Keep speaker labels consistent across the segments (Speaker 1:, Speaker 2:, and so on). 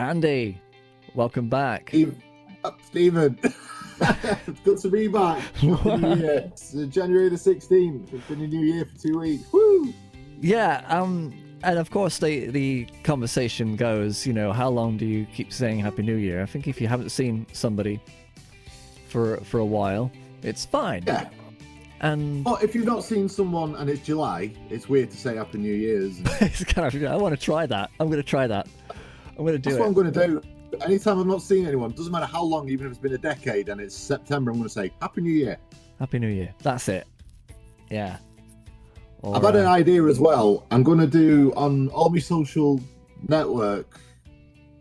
Speaker 1: Andy, welcome back.
Speaker 2: Stephen, good to be back. Happy New Year. It's January the 16th. It's been a new year for 2 weeks. Woo!
Speaker 1: Yeah, and of course the conversation goes, you know, how long do you keep saying Happy New Year? I think if you haven't seen somebody for a while, it's fine.
Speaker 2: Yeah.
Speaker 1: And
Speaker 2: but if you've not seen someone and it's July, it's weird to say Happy New Year's.
Speaker 1: It's kind of, I want to try that. I'm going to try that. I'm going to do
Speaker 2: That's what I'm going to do. Anytime I've not seen anyone, doesn't matter how long, even if it's been a decade and it's September, I'm going to say Happy New Year.
Speaker 1: Happy New Year. That's it. Yeah. Or,
Speaker 2: I've had an idea as well. I'm going to do on all my social network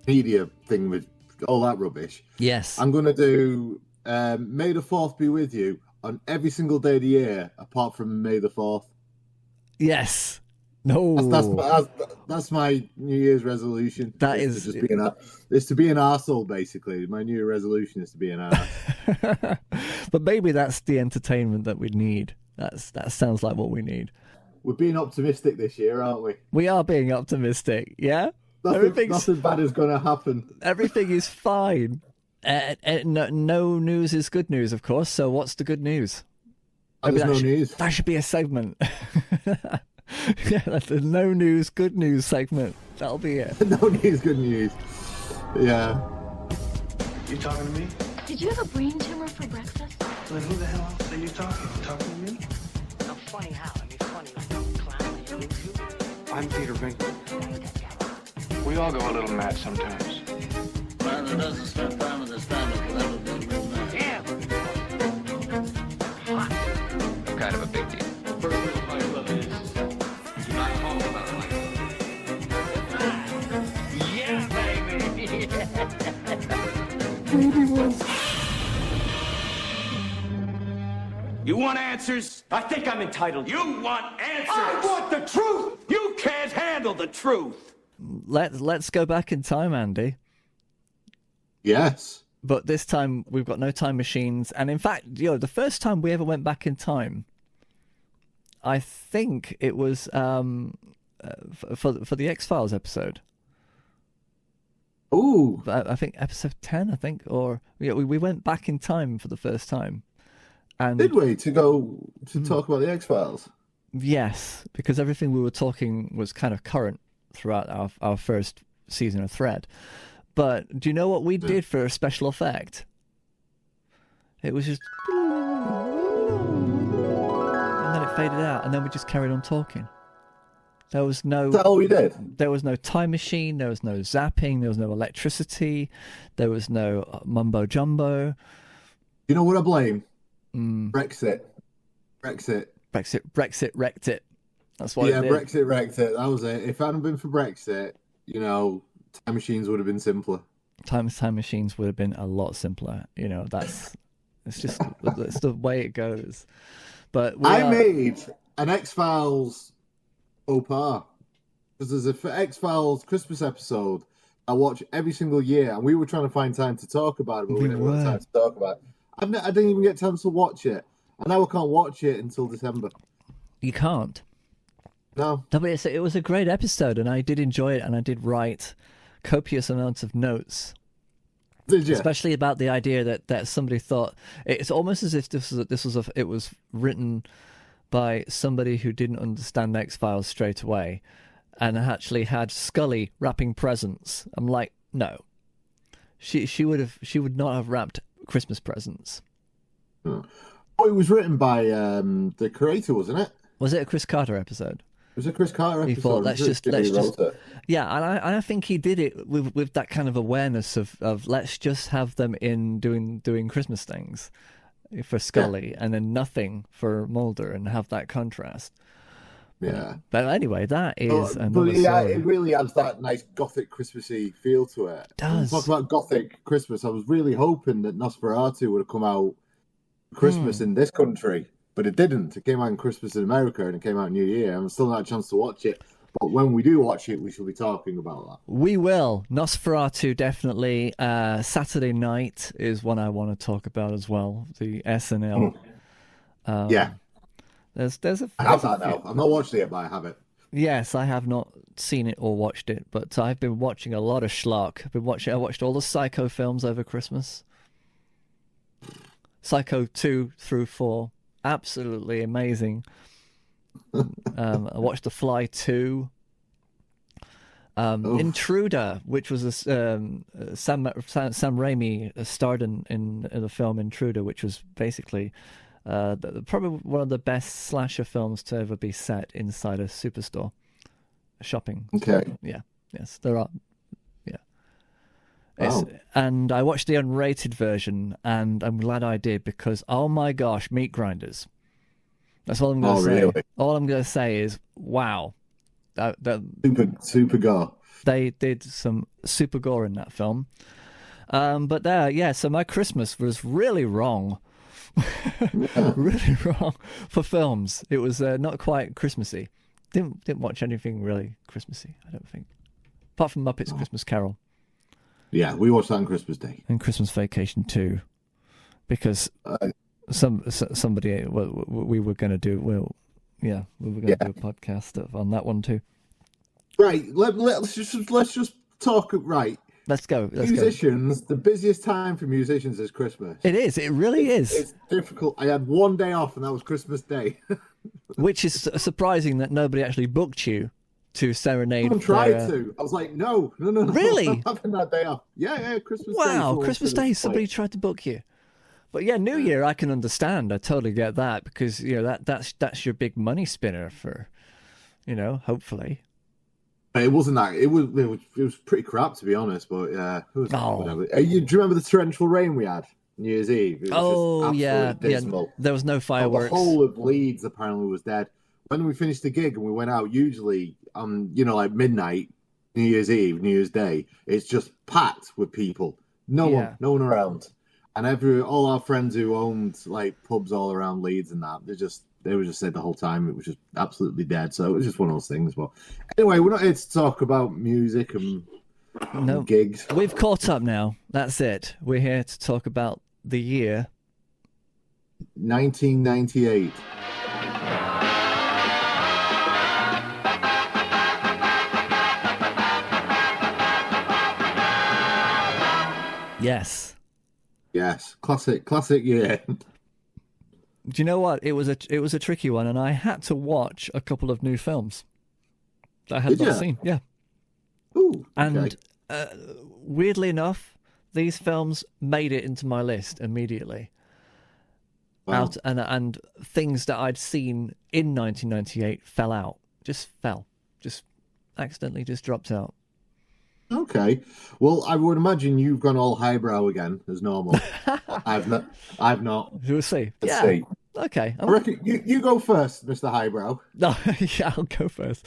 Speaker 2: media thing with all that rubbish.
Speaker 1: Yes.
Speaker 2: I'm going to do May the 4th be with you on every single day of the year apart from May the 4th.
Speaker 1: Yes. No.
Speaker 2: That's my New Year's resolution.
Speaker 1: That is
Speaker 2: to just be it's to be an arsehole, basically. My New Year resolution is to be an arse.
Speaker 1: But maybe that's the entertainment that we need. That sounds like what we need.
Speaker 2: We're being optimistic this year, aren't we?
Speaker 1: We are being optimistic, yeah?
Speaker 2: Nothing bad is going to happen.
Speaker 1: Everything is fine. No news is good news, of course. So what's the good news?
Speaker 2: There's no news.
Speaker 1: That should be a segment. Yeah, that's the no news, good news segment. That'll be it.
Speaker 2: No news, good news. Yeah.
Speaker 3: You talking to me?
Speaker 4: Did you have a brain tumor for breakfast?
Speaker 3: Then who the hell else are you talking? You talking to me?
Speaker 4: I'm funny how? I mean, funny like a clown and you.
Speaker 3: I'm Peter Venkman. We all go a little mad sometimes.
Speaker 5: Man who doesn't spend time with his family will never be a real man.
Speaker 4: Damn!
Speaker 6: I'm kind of a big deal.
Speaker 5: The first rule of my club is do not talk about my club.
Speaker 4: Yeah, baby!
Speaker 7: You want answers? I think I'm entitled. You want answers? I want the truth! You can't handle the truth!
Speaker 1: Let's go back in time, Andy.
Speaker 2: Yes.
Speaker 1: But this time we've got no time machines, and in fact, you know, the first time we ever went back in time, I think it was for the X Files episode.
Speaker 2: Ooh.
Speaker 1: I think episode 10. I think, or yeah, we went back in time for the first time. And
Speaker 2: Did we to go to talk about the X Files?
Speaker 1: yes, because everything we were talking was kind of current throughout our first season of Thread. But do you know what we did for a special effect? It was just... and then it faded out, and then we just carried on talking. There was no...
Speaker 2: Is that all we did?
Speaker 1: There was no time machine, there was no zapping, there was no electricity, there was no mumbo-jumbo.
Speaker 2: You know what I blame? Brexit wrecked it. That's what it did. Brexit wrecked it. That was it. If it hadn't been for Brexit, you know, time machines would have been simpler.
Speaker 1: Time machines would have been a lot simpler. You know, it's just it's the way it goes. But
Speaker 2: I made an X Files faux pas because there's a X Files Christmas episode I watch every single year, and we were trying to find time to talk about it, but we never had time to talk about it. I didn't even get time to watch it, and now I can't watch it until December.
Speaker 1: You can't.
Speaker 2: No.
Speaker 1: But it was a great episode, and I did enjoy it, and I did write copious amounts of notes.
Speaker 2: Did you?
Speaker 1: Especially about the idea that somebody thought it's almost as if it was written by somebody who didn't understand X Files straight away, and actually had Scully wrapping presents. I'm like, no, she would not have wrapped Christmas presents.
Speaker 2: Oh, it was written by the creator, wasn't it?
Speaker 1: Was it a Chris Carter episode?
Speaker 2: It was a Chris Carter episode.
Speaker 1: He thought, let's just yeah, and I think he did it with that kind of awareness of let's just have them in doing Christmas things for Scully, and then nothing for Mulder, and have that contrast.
Speaker 2: Yeah.
Speaker 1: But anyway, that is
Speaker 2: but yeah, it really adds that nice gothic Christmassy feel to it.
Speaker 1: It does.
Speaker 2: Talk about gothic Christmas. I was really hoping that Nosferatu would have come out Christmas in this country, but it didn't. It came out in Christmas in America, and it came out New Year, and I still not had a chance to watch it. But when we do watch it, we shall be talking about that.
Speaker 1: We will. Nosferatu, definitely. Saturday Night is one I want to talk about as well. The SNL.
Speaker 2: Yeah.
Speaker 1: There's a.
Speaker 2: I have that now. I've not watched it yet, but I have it.
Speaker 1: Yes, I have not seen it or watched it, but I've been watching a lot of schlock. I watched all the Psycho films over Christmas. Psycho 2 through 4, absolutely amazing. I watched The Fly 2. Intruder, which was a Sam Raimi starred in the film Intruder, which was basically probably one of the best slasher films to ever be set inside a superstore, a shopping.
Speaker 2: Okay.
Speaker 1: Store. Yeah. Yes, there are. Yeah.
Speaker 2: Wow.
Speaker 1: And I watched the unrated version, and I'm glad I did because, oh my gosh, meat grinders. That's all I'm going to say.
Speaker 2: Really?
Speaker 1: All I'm going to say is, wow.
Speaker 2: Super gore.
Speaker 1: They did some super gore in that film. But so my Christmas was really wrong. Really wrong for films. It was not quite Christmassy. Didn't watch anything really Christmassy, I don't think. Apart from Muppets Christmas Carol.
Speaker 2: Yeah, we watched that on Christmas Day.
Speaker 1: And Christmas Vacation 2. Because somebody we were going to do we were going to do a podcast on that one too.
Speaker 2: Right, let's just talk. Right,
Speaker 1: let's go.
Speaker 2: Musicians, the busiest time for musicians is Christmas.
Speaker 1: It is. It really is.
Speaker 2: It's difficult. I had one day off, and that was Christmas Day.
Speaker 1: Which is surprising that nobody actually booked you to serenade.
Speaker 2: I tried to. I was like, no.
Speaker 1: Really?
Speaker 2: I'm having that day off. Yeah, Christmas Day.
Speaker 1: Wow, Christmas Day, somebody tried to book you. But yeah, New Year, I can understand. I totally get that because that's your big money spinner for, hopefully.
Speaker 2: It wasn't that. It was pretty crap, to be honest. But yeah, it was whatever. Do you remember the torrential rain we had New Year's Eve? It was just dismal.
Speaker 1: There was no fireworks.
Speaker 2: The whole of Leeds apparently was dead. When we finished the gig and we went out, usually like midnight, New Year's Eve, New Year's Day, it's just packed with people. No one around. And all our friends who owned like pubs all around Leeds and that, they were just said the whole time it was just absolutely dead. So it was just one of those things. But anyway, we're not here to talk about music and gigs.
Speaker 1: We've caught up now. That's it. We're here to talk about the year
Speaker 2: 1998. Yes, classic year.
Speaker 1: Do you know what? It was a tricky one, and I had to watch a couple of new films that I had not seen. Yeah.
Speaker 2: Ooh, okay.
Speaker 1: And weirdly enough, these films made it into my list immediately.
Speaker 2: Wow.
Speaker 1: And things that I'd seen in 1998 fell out. Just accidentally dropped out.
Speaker 2: Okay. Well, I would imagine you've gone all highbrow again, as normal. I've not.
Speaker 1: We'll see.
Speaker 2: Let's see.
Speaker 1: Okay.
Speaker 2: I reckon you go first, Mr. Highbrow.
Speaker 1: No, yeah, I'll go first.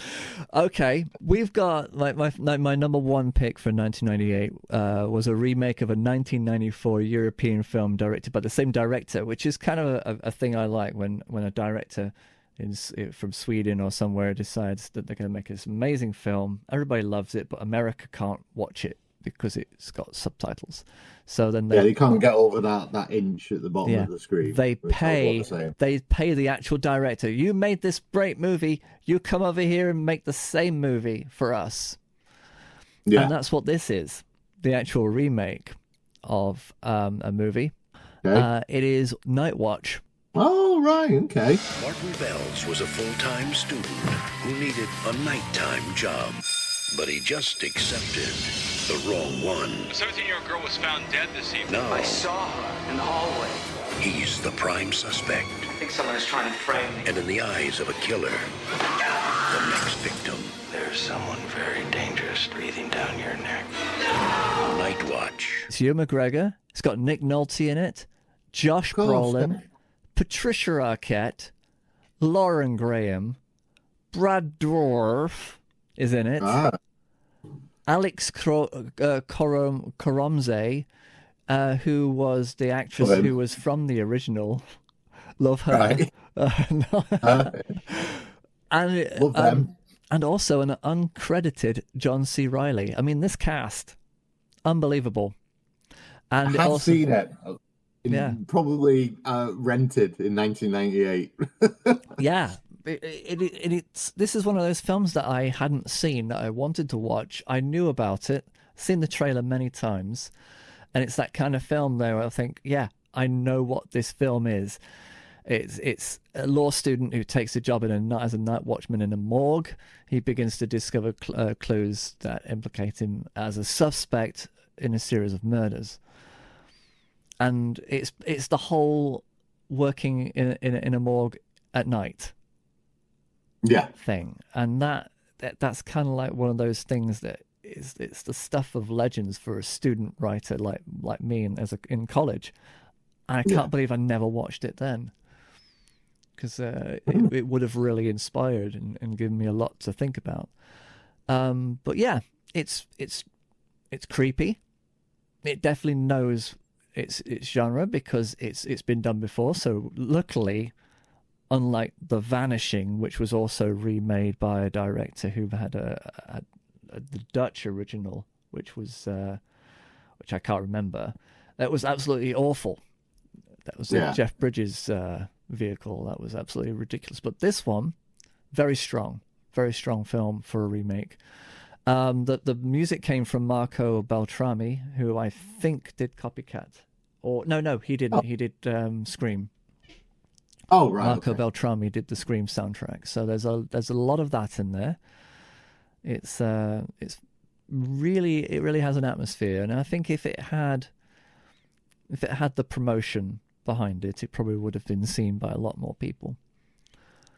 Speaker 1: Okay. We've got, like, my number one pick for 1998 was a remake of a 1994 European film directed by the same director, which is kind of a thing I like when a director from Sweden or somewhere decides that they're going to make this amazing film. Everybody loves it, but America can't watch it because it's got subtitles. So then
Speaker 2: they can't get over that inch at the bottom of the screen.
Speaker 1: They pay the actual director. You made this great movie. You come over here and make the same movie for us. Yeah. And that's what this is. The actual remake of a movie. Okay. It is Nightwatch.
Speaker 2: Oh, right, okay.
Speaker 8: Martin Bells was a full-time student who needed a nighttime job, but he just accepted the wrong one.
Speaker 9: A 17-year-old girl was found dead this evening.
Speaker 8: No.
Speaker 4: I saw her in the hallway.
Speaker 8: He's the prime suspect.
Speaker 4: I think someone is trying to frame me.
Speaker 8: And in the eyes of a killer, the next victim.
Speaker 5: There's someone very dangerous breathing down your neck.
Speaker 8: Nightwatch.
Speaker 1: It's Hugh McGregor. It's got Nick Nolte in it. Josh Brolin. Patricia Arquette, Lauren Graham, Brad Dourif is in it. Alex Koromze, who was the actress who was from the original. Love her.
Speaker 2: Right.
Speaker 1: Love them. And also an uncredited John C. Reilly. I mean, this cast, unbelievable. And
Speaker 2: I have seen it. Probably rented in 1998.
Speaker 1: Yeah, this is one of those films that I hadn't seen, that I wanted to watch. I knew about it, seen the trailer many times, and it's that kind of film there where I think, yeah, I know what this film is. It's a law student who takes a job as a night watchman in a morgue. He begins to discover clues that implicate him as a suspect in a series of murders. And it's the whole working in a morgue at night thing. And that's kind of like one of those things that it's the stuff of legends for a student writer like me in college. And I can't believe I never watched it then, because it would have really inspired and given me a lot to think about. But yeah, it's creepy. It definitely knows its genre because it's been done before. So luckily, unlike The Vanishing, which was also remade by a director who had the Dutch original, which I can't remember, that was absolutely awful. That was Jeff Bridges' vehicle. That was absolutely ridiculous. But this one, very strong film for a remake. The music came from Marco Beltrami, who I think did Copycat. Or no, he didn't. Oh. He did Scream.
Speaker 2: Oh, right.
Speaker 1: Marco Beltrami did the Scream soundtrack. So there's a lot of that in there. It really has an atmosphere, and I think if it had the promotion behind it, it probably would have been seen by a lot more people.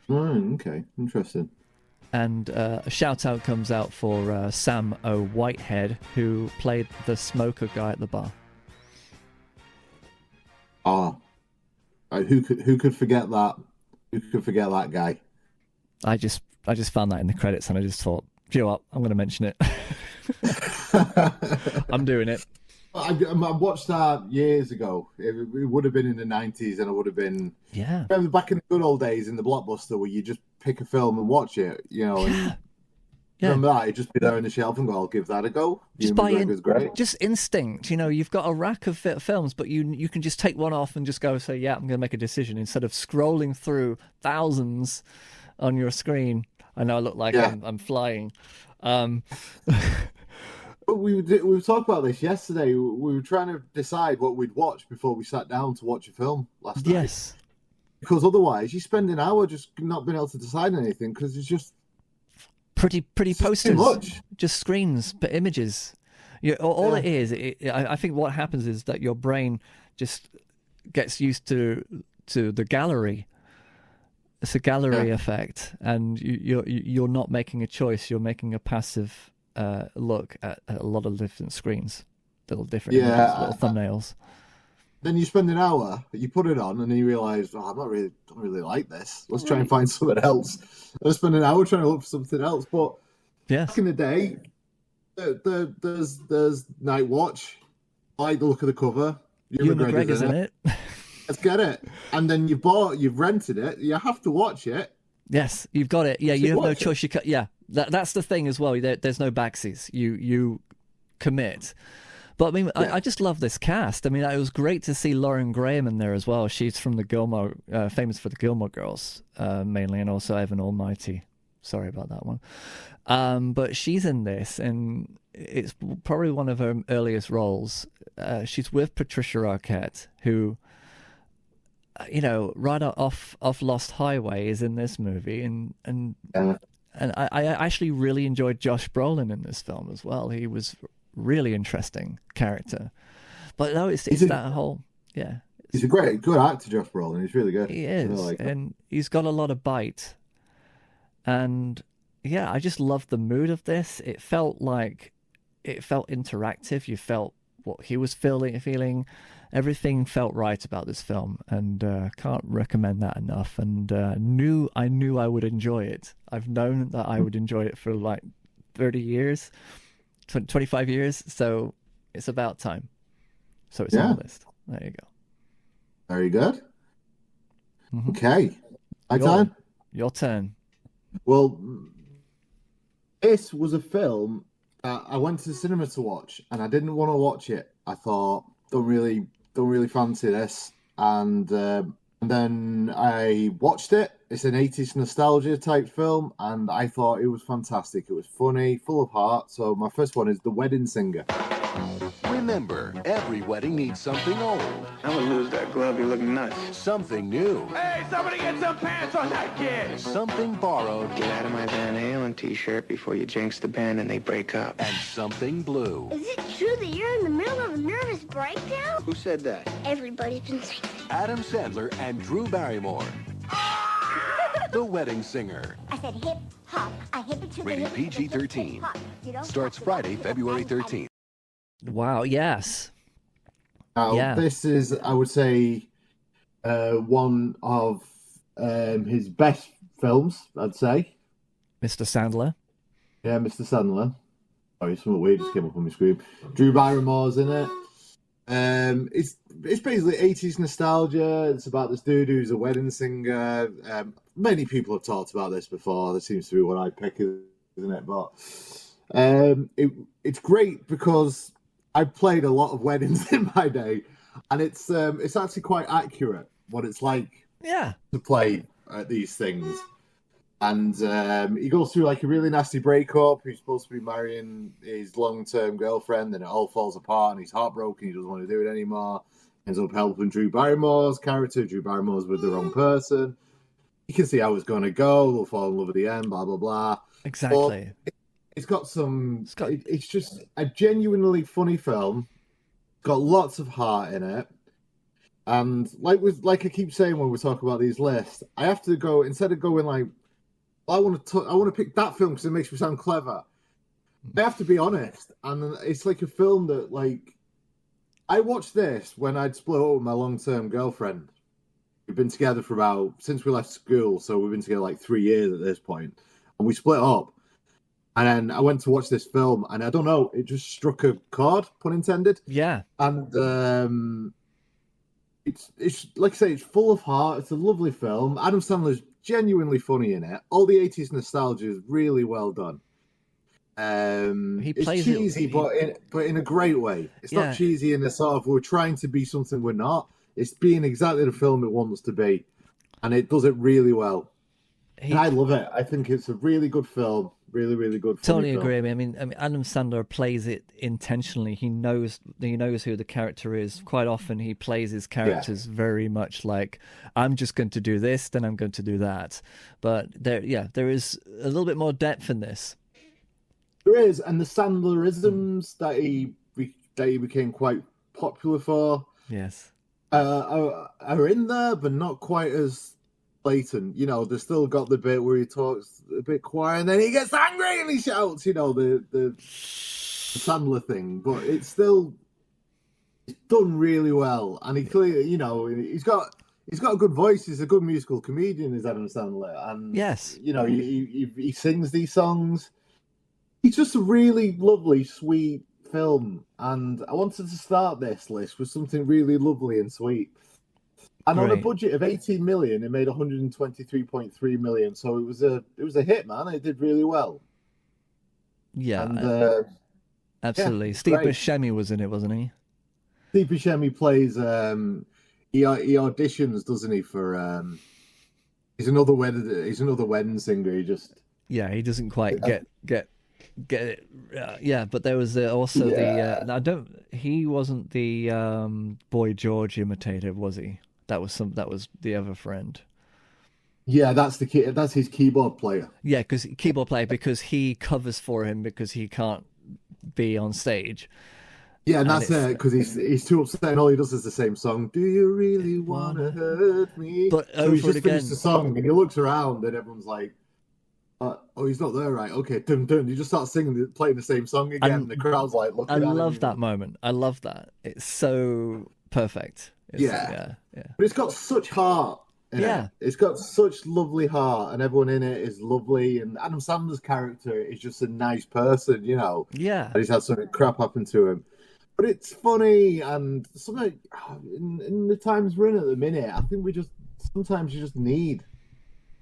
Speaker 2: Okay, interesting.
Speaker 1: And a shout out comes out for Sam O. Whitehead, who played the smoker guy at the bar.
Speaker 2: Who could forget that? Who could forget that guy?
Speaker 1: I just found that in the credits, and I just thought, you know what, I'm going to mention it. I'm doing it.
Speaker 2: I watched that years ago. It would have been in the 90s, and it would have been...
Speaker 1: Yeah.
Speaker 2: Remember back in the good old days in the Blockbuster where you just pick a film and watch it, you know? And remember that? It'd just be there on the shelf and go, I'll give that a go.
Speaker 1: Just instinct. You know, you've got a rack of films, but you can just take one off and just go say, yeah, I'm going to make a decision, instead of scrolling through thousands on your screen. I know I look like I'm flying.
Speaker 2: We were talking about this yesterday. We were trying to decide what we'd watch before we sat down to watch a film last night.
Speaker 1: Yes.
Speaker 2: Because otherwise, you spend an hour just not being able to decide anything because it's just...
Speaker 1: Pretty posters.
Speaker 2: Too much.
Speaker 1: Just screens, but images. All it is, I think what happens is that your brain just gets used to the gallery. It's a gallery effect, and you're not making a choice. You're making a passive look at a lot of different screens, little different images, little thumbnails.
Speaker 2: Then you spend an hour, you put it on, and then you realise, I don't really like this. Let's try and find something else. And I spend an hour trying to look for something else. But back in the day, there's Night Watch. I like the look of the cover.
Speaker 1: Ewan McGregor's in it.
Speaker 2: Let's get it. And then you've rented it. You have to watch it.
Speaker 1: Yes, you've got it. Yeah, you have no choice. You can, that's the thing as well. There's no backsies. You commit. But I mean, I just love this cast. I mean, it was great to see Lauren Graham in there as well. She's from the Gilmore, famous for the Gilmore Girls mainly, and also Evan Almighty. Sorry about that one. But she's in this, and it's probably one of her earliest roles. She's with Patricia Arquette, who, right off Lost Highway is in this movie, and I actually really enjoyed Josh Brolin in this film as well. He was really interesting character, but no, it's that whole
Speaker 2: he's a good actor, Josh Brolin. He's really good.
Speaker 1: He is, and he's got a lot of bite, and I just loved the mood of this. It felt interactive. You felt what he was feeling. Everything felt right about this film, and can't recommend that enough. And I knew I would enjoy it. I've known that I would enjoy it for like 30 years. 25 years, so it's about time. So it's on the list. There you go.
Speaker 2: Very good. Mm-hmm. Okay. My turn?
Speaker 1: Your turn.
Speaker 2: Well, this was a film that I went to the cinema to watch, and I didn't want to watch it. I thought, don't really fancy this. And then I watched it it's an 80s nostalgia type film, and I thought it was fantastic. It was funny, full of heart. So my first one is The Wedding Singer.
Speaker 10: Remember, every wedding needs something old.
Speaker 3: I'm gonna lose that glove. You're looking nuts.
Speaker 10: Something new.
Speaker 7: Hey, somebody get some pants on that kid!
Speaker 10: Something borrowed.
Speaker 3: Get out of my Van Halen t-shirt before you jinx the band and they break up.
Speaker 10: And something blue.
Speaker 11: Is it true that you're in the middle of a nervous breakdown?
Speaker 3: Who said that?
Speaker 11: Everybody's been saying that.
Speaker 10: Adam Sandler and Drew Barrymore. The Wedding Singer.
Speaker 11: I said hip hop. I hip it to the
Speaker 10: Rated
Speaker 11: hip,
Speaker 10: PG-13.
Speaker 11: hip hop, you know?
Speaker 10: Starts Friday, February 13th.
Speaker 1: Wow, yes.
Speaker 2: Now, this is, I would say, one of his best films, I'd say.
Speaker 1: Mr. Sandler.
Speaker 2: Yeah, Mr. Sandler. Sorry, something weird just came up on my screen. Drew Barrymore's in it. It's basically 80s nostalgia. It's about this dude who's a wedding singer. Many people have talked about this before. This seems to be what I pick, isn't it? But it's great because I've played a lot of weddings in my day, and it's actually quite accurate what it's like to play at these things. And he goes through like a really nasty breakup. He's supposed to be marrying his long-term girlfriend, and it all falls apart, and he's heartbroken. He doesn't want to do it anymore. Ends up helping Drew Barrymore's character. Drew Barrymore's with the wrong person. You can see how it's going to go. They'll fall in love at the end, blah, blah, blah.
Speaker 1: Exactly.
Speaker 2: But it's got some... It's just a genuinely funny film. Got lots of heart in it. And like I keep saying when we talk about these lists, I have to go, instead of going like, I want to pick that film because it makes me sound clever. I have to be honest, and it's like a film that, like, I watched this when I'd split up with my long-term girlfriend. We've been together for since we left school, so we've been together like 3 years at this point, and we split up. And then I went to watch this film, and I don't know, it just struck a chord, pun intended.
Speaker 1: Yeah.
Speaker 2: And it's like I say, it's full of heart. It's a lovely film. Adam Sandler's genuinely funny in it. All the 80s nostalgia is really well done. It's cheesy, but in a great way. It's not cheesy in the sort of we're trying to be something we're not. It's being exactly the film it wants to be, and it does it really well. And I love it. I think it's a really good film. Really, really good.
Speaker 1: Totally agree. I mean, Adam Sandler plays it intentionally. He knows who the character is. Quite often, he plays his characters very much like, I'm just going to do this, then I'm going to do that. But there is a little bit more depth in this.
Speaker 2: There is, and the Sandlerisms that he became quite popular for, are in there, but not quite as blatant. You know, they still got the bit where he talks a bit quiet and then he gets angry and he shouts, you know, the Sandler thing, but it's done really well. And he clearly, you know, he's got a good voice. He's a good musical comedian, is Adam Sandler. And you know, he sings these songs. It's just a really lovely, sweet film, and I wanted to start this list with something really lovely and sweet. And on a budget of 18 million, it made 123.3 million. So it was a hit, man. It did really well.
Speaker 1: Yeah,
Speaker 2: and,
Speaker 1: absolutely. Steve Buscemi was in it, wasn't he?
Speaker 2: Steve Buscemi plays. He auditions, doesn't he? For he's another wedding singer. He just
Speaker 1: he doesn't quite get it. But there was also he wasn't the Boy George imitator, was he? That was the other friend.
Speaker 2: Yeah, that's his keyboard player.
Speaker 1: Yeah, because he covers for him because he can't be on stage.
Speaker 2: Yeah, and that's it, because he's too upset and all he does is the same song. Do you really want to hurt me?
Speaker 1: But
Speaker 2: so he's just finished the song and he looks around and everyone's like, oh, he's not there, right? Okay, dun dun. You just start playing the same song again, and the crowd's like looking at him.
Speaker 1: I love that moment. I love that. It's so perfect.
Speaker 2: But it's got such heart in it. It's got such lovely heart, and everyone in it is lovely. And Adam Sandler's character is just a nice person, you know. Yeah. And he's had something crap happen to him. But it's funny, and something in the times we're in at the minute, I think sometimes you just need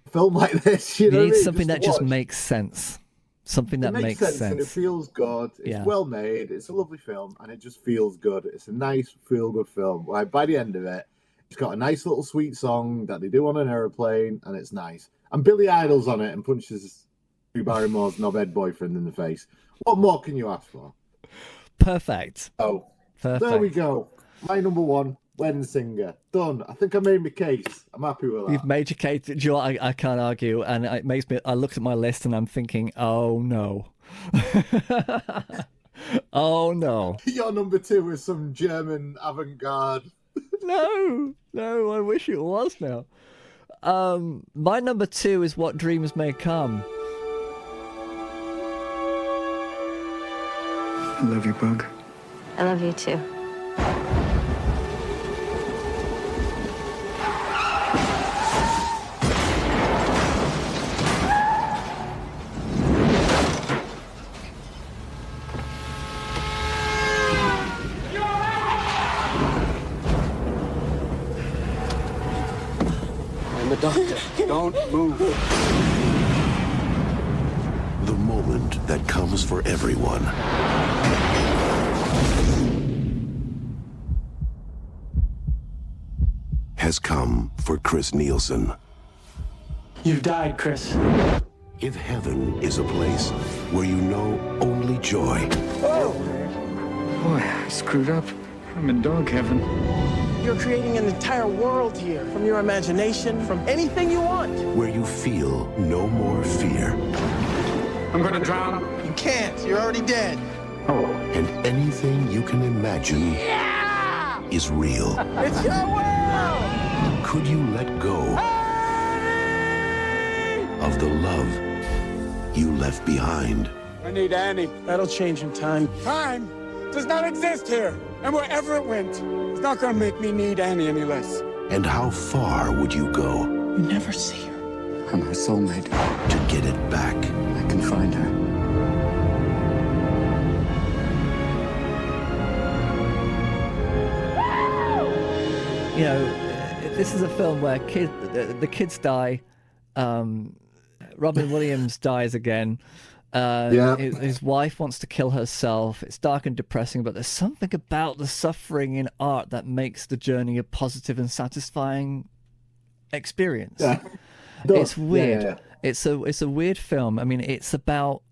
Speaker 2: a film like this. You need
Speaker 1: something that just makes sense. Something that makes sense.
Speaker 2: And it feels good. It's well made. It's a lovely film, and it just feels good. It's a nice, feel-good film. By the end of it, It's got a nice little sweet song that they do on an aeroplane, and it's nice. And Billy Idol's on it and punches Drew Barrymore's knobhead boyfriend in the face. What more can you ask for?
Speaker 1: Perfect.
Speaker 2: Oh,
Speaker 1: perfect.
Speaker 2: There we go. My number one, Wedding Singer. Done. I think I made my case. I'm happy with that.
Speaker 1: You've made your case. Do you know what? I can't argue, and it makes me. I looked at my list and I'm thinking, oh no. Oh no.
Speaker 2: Your number two is some German avant-garde.
Speaker 1: No, I wish it was now. My number two is What Dreams May Come.
Speaker 12: I love you, Bug.
Speaker 13: I love you too.
Speaker 12: Doctor, don't move.
Speaker 8: The moment that comes for everyone. Has come for Chris Nielsen.
Speaker 12: You've died, Chris.
Speaker 8: If heaven is a place where you know only joy.
Speaker 12: Oh! Boy, I screwed up. I'm in dog heaven.
Speaker 14: You're creating an entire world here, from your imagination, from anything you want.
Speaker 8: Where you feel no more fear.
Speaker 12: I'm gonna drown.
Speaker 14: You can't, you're already dead.
Speaker 8: Oh. And anything you can imagine is real.
Speaker 14: It's your world!
Speaker 8: Could you let go of the love you left behind?
Speaker 12: I need Annie.
Speaker 14: That'll change in time.
Speaker 12: Time does not exist here. And wherever it went, it's not gonna make me need Annie any less.
Speaker 8: And how far would you go?
Speaker 14: You never see her.
Speaker 12: I'm her soulmate.
Speaker 8: To get it back.
Speaker 12: I can find her.
Speaker 1: You know, this is a film where the kids die. Robin Williams dies again. His wife wants to kill herself. It's dark and depressing, but there's something about the suffering in art that makes the journey a positive and satisfying experience.
Speaker 2: Yeah.
Speaker 1: It's weird. Yeah. It's a weird film. I mean, it's about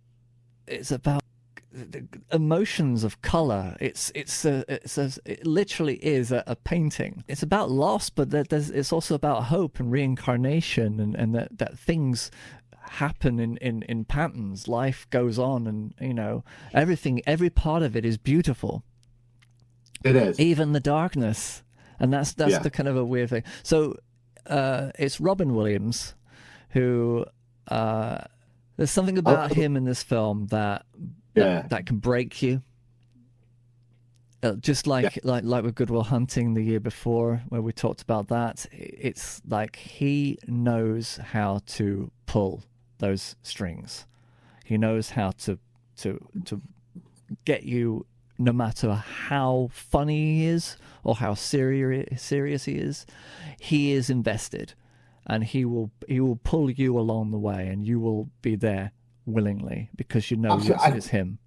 Speaker 1: emotions of color. It literally is a painting. It's about loss, but it's also about hope and reincarnation, and that things happen in patterns. Life goes on, and every part of it is beautiful.
Speaker 2: It is,
Speaker 1: even the darkness, and that's the kind of a weird thing. So it's Robin Williams who there's something about him in this film that can break you, just like with Good Will Hunting the year before, where we talked about that. It's like he knows how to pull those strings. He knows how to get you, no matter how funny he is or how serious he is. He is invested, and he will pull you along the way, and you will be there willingly because you know it's him.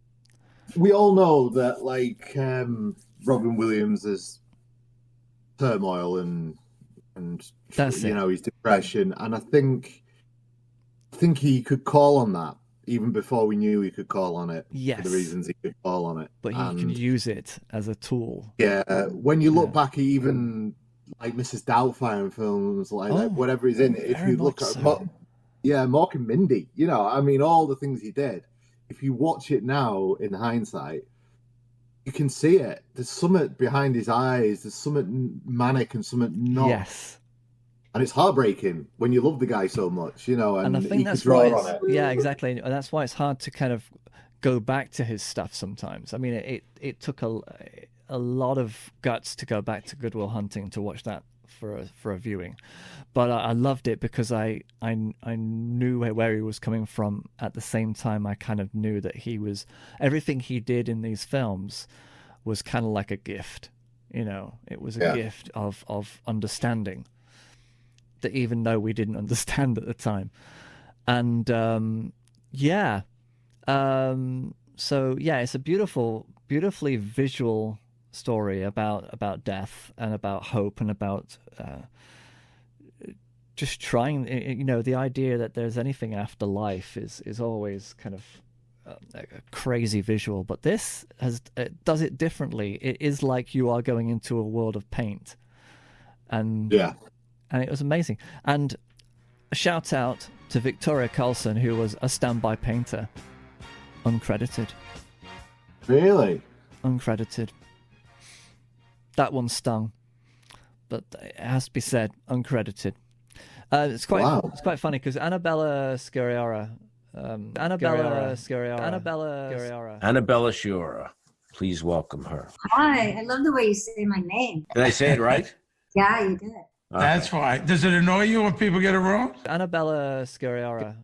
Speaker 2: We all know that, like, Robin Williams is turmoil and his depression, and I think he could call on that even before we knew he could call on it.
Speaker 1: Yes,
Speaker 2: for the reasons he could call on it,
Speaker 1: but he can use it as a tool.
Speaker 2: Yeah, when you look back, even like Mrs. Doubtfire and films like whatever he's in, if you look at Mork and Mindy, I mean, all the things he did. If you watch it now in hindsight, you can see it. There's something behind his eyes. There's something manic and something not.
Speaker 1: Yes.
Speaker 2: And it's heartbreaking when you love the guy so much, and
Speaker 1: I think that's why yeah, exactly. And that's why it's hard to kind of go back to his stuff sometimes. I mean, it took a lot of guts to go back to Good Will Hunting to watch that for a viewing, but I loved it because I knew where he was coming from. At the same time, I kind of knew that everything he did in these films was kind of like a gift. It was a gift of understanding that even though we didn't understand at the time. And so it's a beautifully visual story about death and about hope and about just trying. The idea that there's anything after life is always kind of a crazy visual, but this does it differently. It is like you are going into a world of paint, and it was amazing. And a shout out to Victoria Carlson, who was a standby painter, uncredited.
Speaker 2: Really?
Speaker 1: Uncredited. That one stung, but it has to be said, uncredited. It's quite funny because Annabella Sciorra. Annabella
Speaker 13: Sciorra. Please welcome her.
Speaker 15: Hi, I love the way you say my name.
Speaker 13: Did I say it right?
Speaker 15: Yeah, you did.
Speaker 12: That's why. Does it annoy you when people get it wrong?
Speaker 1: Annabella Sciorra.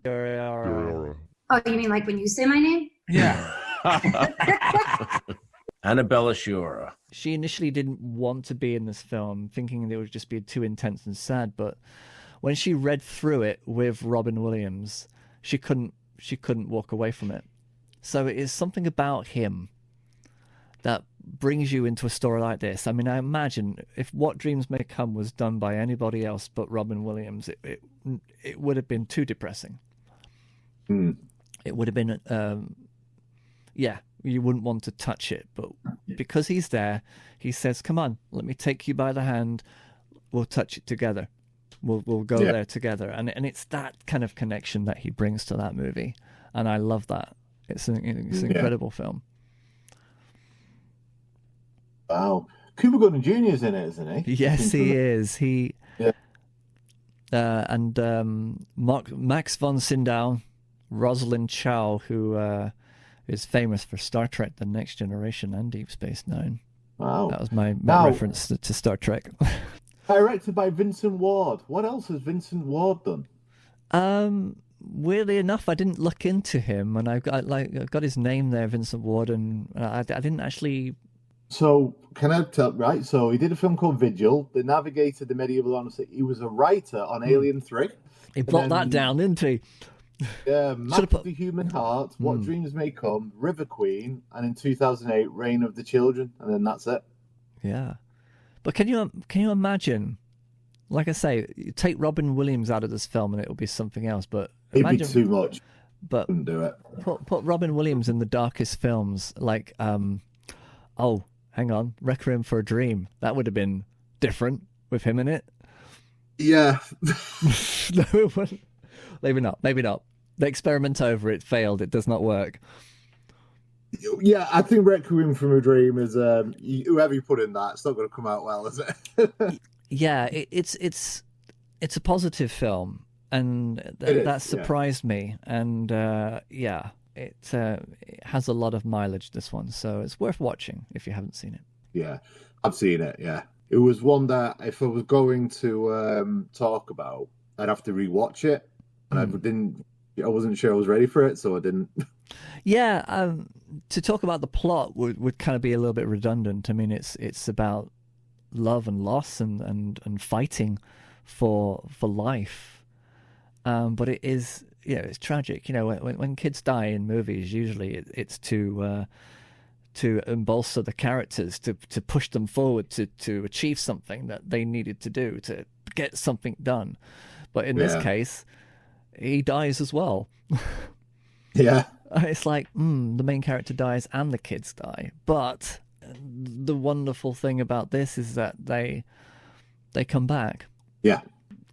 Speaker 15: Oh, you mean like when you say my name?
Speaker 12: Yeah.
Speaker 13: Annabella Sciorra.
Speaker 1: She initially didn't want to be in this film, thinking it would just be too intense and sad, but when she read through it with Robin Williams, she couldn't walk away from it. So it is something about him that brings you into a story like this. I mean, I imagine if What Dreams May Come was done by anybody else but Robin Williams, it would have been too depressing. It would have been, you wouldn't want to touch it. But because he's there, he says, come on, let me take you by the hand. We'll touch it together. We'll go there together. And it's that kind of connection that he brings to that movie. And I love that. It's an incredible film.
Speaker 2: Wow. Cuba Gooding Jr. is in it, isn't he?
Speaker 1: Yes, he is. And Max von Sydow, Rosalind Chow, who is famous for Star Trek: The Next Generation and Deep Space Nine. Wow. That was my reference to Star Trek.
Speaker 2: Directed by Vincent Ward. What else has Vincent Ward done?
Speaker 1: Weirdly enough, I didn't look into him, and I've got his name there, Vincent Ward, and I didn't actually.
Speaker 2: So can I tell? Right. So he did a film called Vigil that navigated the medieval Odyssey. He was a writer on Alien 3.
Speaker 1: He blocked that down, didn't he?
Speaker 2: Yeah, Map of the Human Heart, What Dreams May Come, River Queen, and in 2008, Reign of the Children, and then that's it.
Speaker 1: Yeah, but can you imagine? Like I say, you take Robin Williams out of this film, and it will be something else. But
Speaker 2: it'd be too much.
Speaker 1: But
Speaker 2: couldn't do it.
Speaker 1: Put Robin Williams in the darkest films, like hang on, Requiem for a Dream. That would have been different with him in it.
Speaker 2: Yeah.
Speaker 1: No, it wouldn't. Maybe not. The experiment over, it failed. It does not work.
Speaker 2: Yeah, I think Requiem for a Dream is whoever you put in that, it's not going to come out well, is it?
Speaker 1: Yeah, it's a positive film, and that surprised me. And it has a lot of mileage, this one, so it's worth watching if you haven't seen it.
Speaker 2: Yeah, I've seen it. Yeah, it was one that if I was going to talk about, I'd have to rewatch it, and I wasn't sure I was ready for it, so I didn't.
Speaker 1: Yeah, to talk about the plot would kind of be a little bit redundant. I mean, it's about love and loss and fighting for life, but it is it's tragic. When kids die in movies, usually it's to embolster the characters, to push them forward to achieve something that they needed to do, to get something done. But in this case, he dies as well.
Speaker 2: Yeah.
Speaker 1: It's like, the main character dies and the kids die. But the wonderful thing about this is that they come back.
Speaker 2: Yeah.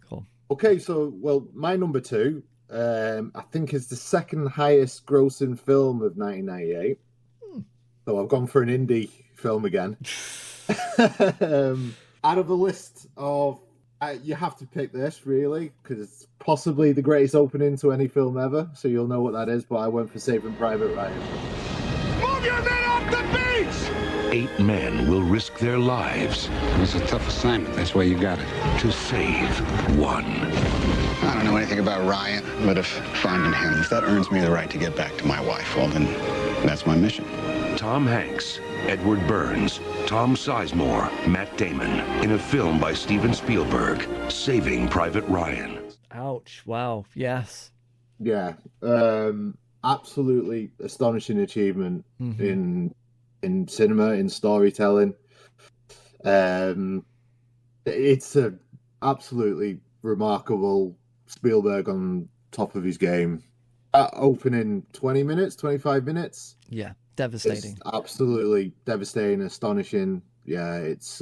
Speaker 1: Cool.
Speaker 2: Okay, so, my number 2, I think is the second highest grossing film of 1998. So I've gone for an indie film again. Out of the list of... you have to pick this, really, because it's possibly the greatest opening to any film ever, so you'll know what that is, but I went for Saving Private Ryan.
Speaker 7: Move your men off the beach!
Speaker 8: 8 men will risk their lives.
Speaker 16: It's a tough assignment. That's why you got it.
Speaker 8: To save one.
Speaker 16: I don't know anything about Ryan, but if finding him, if that earns me the right to get back to my wife, well, then that's my mission.
Speaker 8: Tom Hanks, Edward Burns, Tom Sizemore, Matt Damon, in a film by Steven Spielberg, Saving Private Ryan.
Speaker 1: Ouch. Wow. Yes.
Speaker 2: Yeah. Absolutely astonishing achievement in cinema, in storytelling. It's a absolutely remarkable Spielberg on top of his game. Opening 20 minutes, 25 minutes.
Speaker 1: Yeah, devastating.
Speaker 2: It's absolutely devastating, astonishing. Yeah, it's.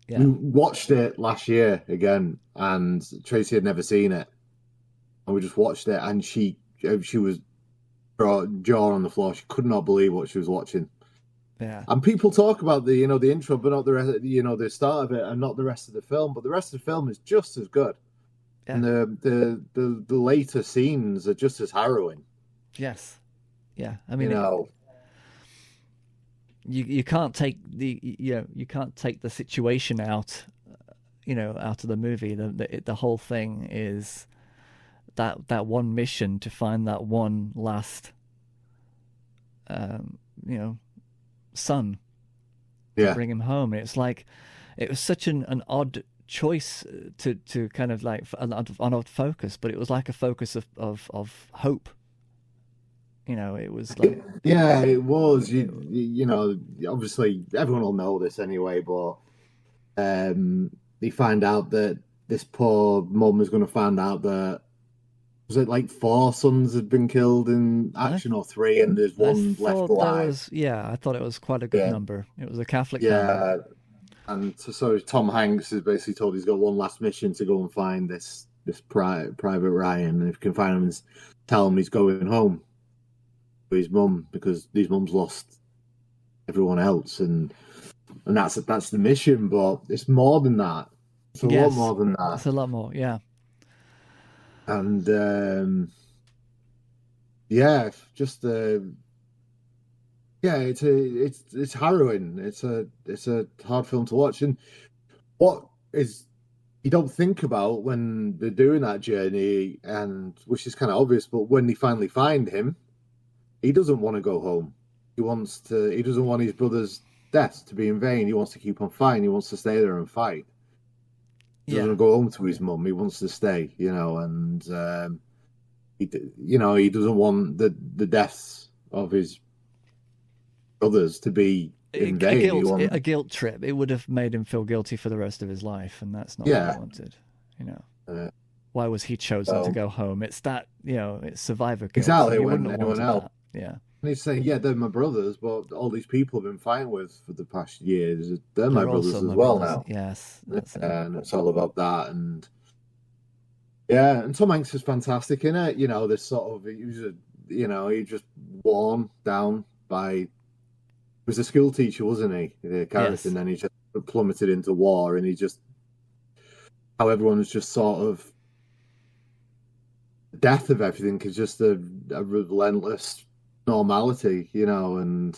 Speaker 2: We watched it last year again, and Tracy had never seen it, and we just watched it, and she was jaw on the floor. She could not believe what she was watching.
Speaker 1: Yeah.
Speaker 2: And people talk about the intro, but not the rest. The start of it, and not the rest of the film. But the rest of the film is just as good. Yeah. And the later scenes are just as harrowing.
Speaker 1: Yes. Yeah. I mean, you can't take you can't take the situation out, out of the movie. The whole thing is that one mission to find that one last, son.
Speaker 2: Yeah.
Speaker 1: To bring him home. It's like it was such an odd choice to kind of like an odd focus, but it was like a focus of hope. It was like
Speaker 2: it was. Obviously everyone will know this anyway, but they find out that this poor mum is going to find out that was it like 4 sons had been killed in action or 3, and there's one left alive.
Speaker 1: I thought it was quite a good number. It was a Catholic family.
Speaker 2: And so Tom Hanks is basically told he's got one last mission to go and find this Private Ryan, and if he can find him, tell him he's going home with his mum, because his mum's lost everyone else, and that's the mission. But it's more than that. It's a lot more than that.
Speaker 1: It's a lot more, yeah.
Speaker 2: And it's harrowing. It's a hard film to watch, and what is you don't think about when they're doing that journey, and which is kind of obvious, but when they finally find him, he doesn't want to go home. He doesn't want his brother's death to be in vain. He wants to keep on fighting. He wants to stay there and fight. He doesn't go home to his mum. He wants to stay, and he doesn't want the deaths of his brothers to be in vain.
Speaker 1: A guilt trip. It would have made him feel guilty for the rest of his life, and that's not what he wanted. Why was he chosen to go home? It's that it's survivor guilt.
Speaker 2: Exactly. When anyone else,
Speaker 1: yeah.
Speaker 2: And he's saying, they're my brothers, but all these people I've been fighting with for the past years, they're my brothers as well now.
Speaker 1: Yes.
Speaker 2: And it's all about that. And and Tom Hanks is fantastic in it. This sort of, he just worn down by, he was a school teacher, wasn't he? The character, yes. And then he just plummeted into war, and he just, how everyone's just sort of, the death of everything is just a relentless normality, and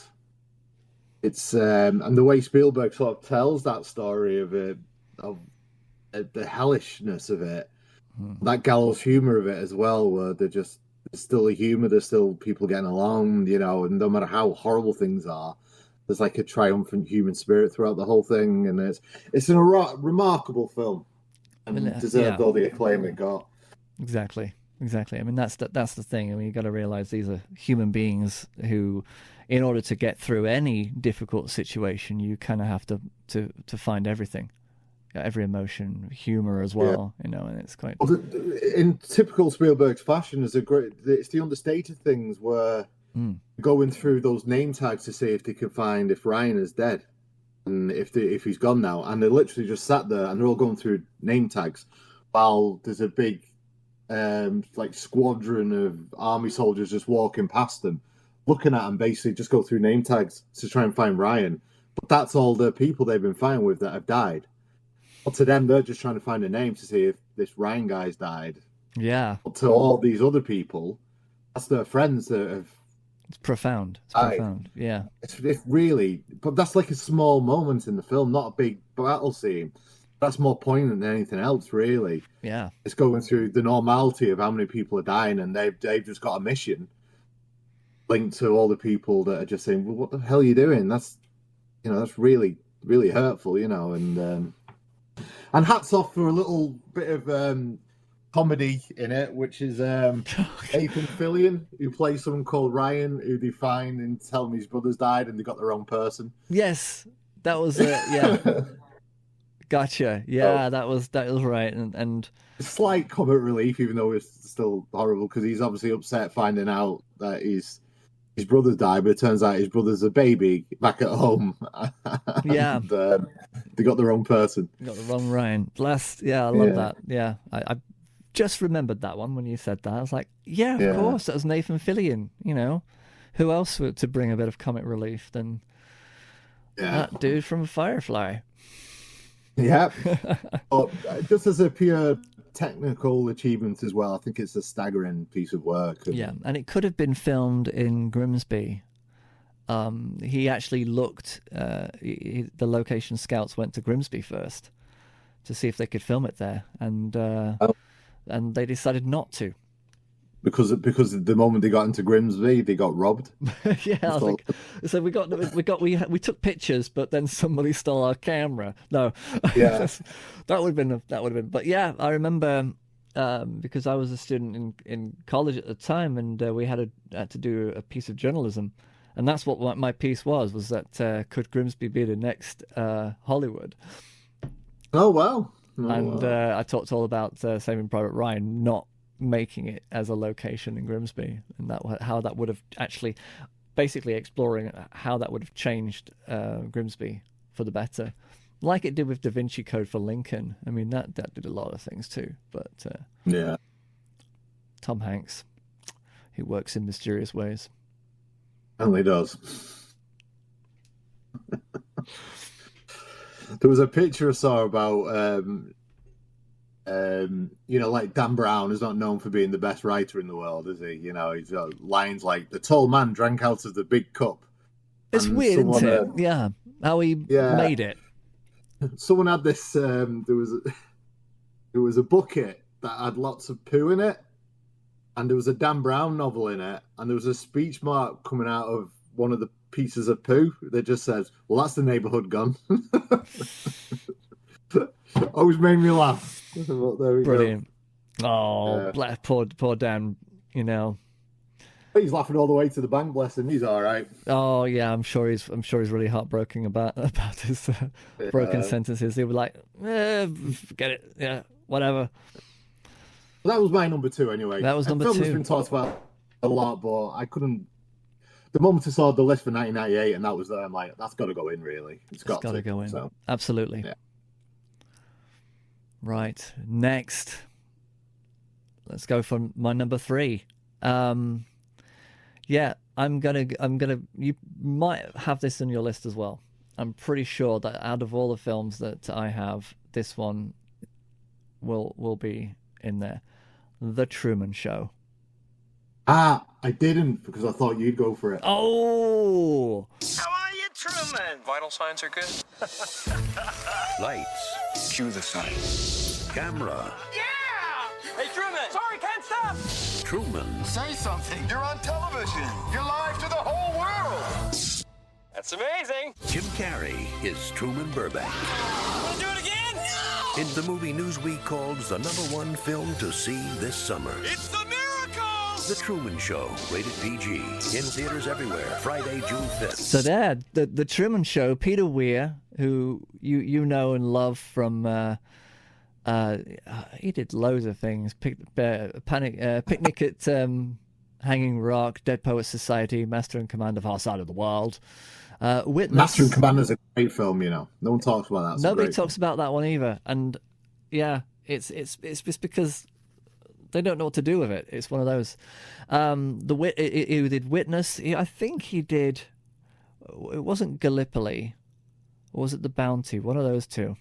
Speaker 2: it's and the way Spielberg sort of tells that story of it, of the hellishness of it, that gallows humor of it as well, where there's still a humor, there's still people getting along, and no matter how horrible things are, there's like a triumphant human spirit throughout the whole thing, and it's a remarkable film, and deserved all the acclaim it got.
Speaker 1: Exactly. I mean, that's the thing. I mean, you got to realize these are human beings who, in order to get through any difficult situation, you kind of have to find everything, every emotion, humor as well. And it's quite.
Speaker 2: Well, in typical Spielberg's fashion, it's the understated things where going through those name tags to see if they can find if Ryan is dead, and if he's gone now, and they literally just sat there and they're all going through name tags while there's a big squadron of army soldiers just walking past them, looking at them, basically just go through name tags to try and find Ryan. But that's all the people they've been fighting with that have died. But to them, they're just trying to find a name to see if this Ryan guy's died.
Speaker 1: Yeah.
Speaker 2: But to all these other people, that's their friends that have.
Speaker 1: It's profound. It's profound. Yeah.
Speaker 2: It's really, but that's like a small moment in the film, not a big battle scene. That's more poignant than anything else, really.
Speaker 1: Yeah.
Speaker 2: It's going through the normality of how many people are dying, and they've just got a mission linked to all the people that are just saying, well, what the hell are you doing? That's really, really hurtful, and hats off for a little bit of comedy in it, which is Nathan Fillion, who plays someone called Ryan, who they find and tell him his brother's died and they got the wrong person.
Speaker 1: Yes. That was yeah. Gotcha. Yeah, that was right. And
Speaker 2: slight comic relief, even though it's still horrible, because he's obviously upset finding out that his brother's died, but it turns out his brother's a baby back at home.
Speaker 1: Yeah.
Speaker 2: And, they got the wrong person.
Speaker 1: Got the wrong Ryan. I love that. Yeah. I just remembered that one when you said that. I was like, yeah, of course, that was Nathan Fillion, you know. Who else would to bring a bit of comic relief than that dude from Firefly?
Speaker 2: Yeah. Just as a pure technical achievement as well, I think it's a staggering piece of work.
Speaker 1: And it could have been filmed in Grimsby. He actually looked, the location scouts went to Grimsby first to see if they could film it there, and they decided not to. Because
Speaker 2: the moment they got into Grimsby, they got robbed.
Speaker 1: Yeah, so we took pictures, but then somebody stole our camera. No,
Speaker 2: yeah,
Speaker 1: that would have been. But yeah, I remember because I was a student in college at the time, and we had to do a piece of journalism, and that's what my piece was that could Grimsby be the next Hollywood?
Speaker 2: Oh wow!
Speaker 1: I talked all about Saving Private Ryan not making it as a location in Grimsby, and how that would have actually basically exploring how that would have changed Grimsby for the better, like it did with Da Vinci Code for Lincoln. I mean, that did a lot of things too, but Tom Hanks, he works in mysterious ways.
Speaker 2: Only does. There was a picture I saw about like Dan Brown is not known for being the best writer in the world, is he? You know, he's got lines like "the tall man drank out of the big cup."
Speaker 1: It's weird, isn't it? Yeah, how he made it.
Speaker 2: Someone had this. There was a bucket that had lots of poo in it, and there was a Dan Brown novel in it, and there was a speech mark coming out of one of the pieces of poo that just says, "Well, that's the neighborhood gun." Always made me laugh.
Speaker 1: Brilliant. Go. Oh, poor Dan. You know,
Speaker 2: he's laughing all the way to the bank. Bless him. He's all right.
Speaker 1: Oh yeah, I'm sure he's really heartbroken about his broken sentences. He'll be like, forget it. Yeah, whatever.
Speaker 2: Well, that was my number 2 anyway.
Speaker 1: That was number 2.
Speaker 2: Film's been talked about a lot, but I couldn't. The moment I saw the list for 1998 and that was there, I'm like, that's got to go in. Really, it's got to
Speaker 1: go in.
Speaker 2: So.
Speaker 1: Absolutely. Yeah. Right, next, let's go for my number 3. Yeah, I'm gonna. You might have this on your list as well. I'm pretty sure that out of all the films that I have, this one will be in there. The Truman Show.
Speaker 2: I didn't, because I thought you'd go for it.
Speaker 1: Oh!
Speaker 4: How are you, Truman?
Speaker 9: Vital signs are good.
Speaker 8: Lights.
Speaker 10: Cue the sign.
Speaker 8: Camera.
Speaker 4: Yeah! Hey, Truman! Sorry, can't stop!
Speaker 8: Truman.
Speaker 10: Say something. You're on television. You're live to the whole world.
Speaker 9: That's amazing.
Speaker 8: Jim Carrey is Truman Burbank.
Speaker 4: Wanna do it again? No!
Speaker 8: In the movie Newsweek calls the #1 film to see this summer.
Speaker 4: It's the miracle!
Speaker 8: The Truman Show, rated PG. In theaters everywhere, Friday, June 5th.
Speaker 1: So there, the Truman Show, Peter Weir, who you know and love from... he did loads of things. Picnic at Hanging Rock, Dead Poets Society, Master and Commander of Our Side of the World. Witness.
Speaker 2: Master and Commander is a great film, you know. No one talks about that.
Speaker 1: Nobody talks about that one either. And yeah, it's just because they don't know what to do with it. It's one of those. He did Witness. I think he did. It wasn't Gallipoli, or was it The Bounty? One of those two.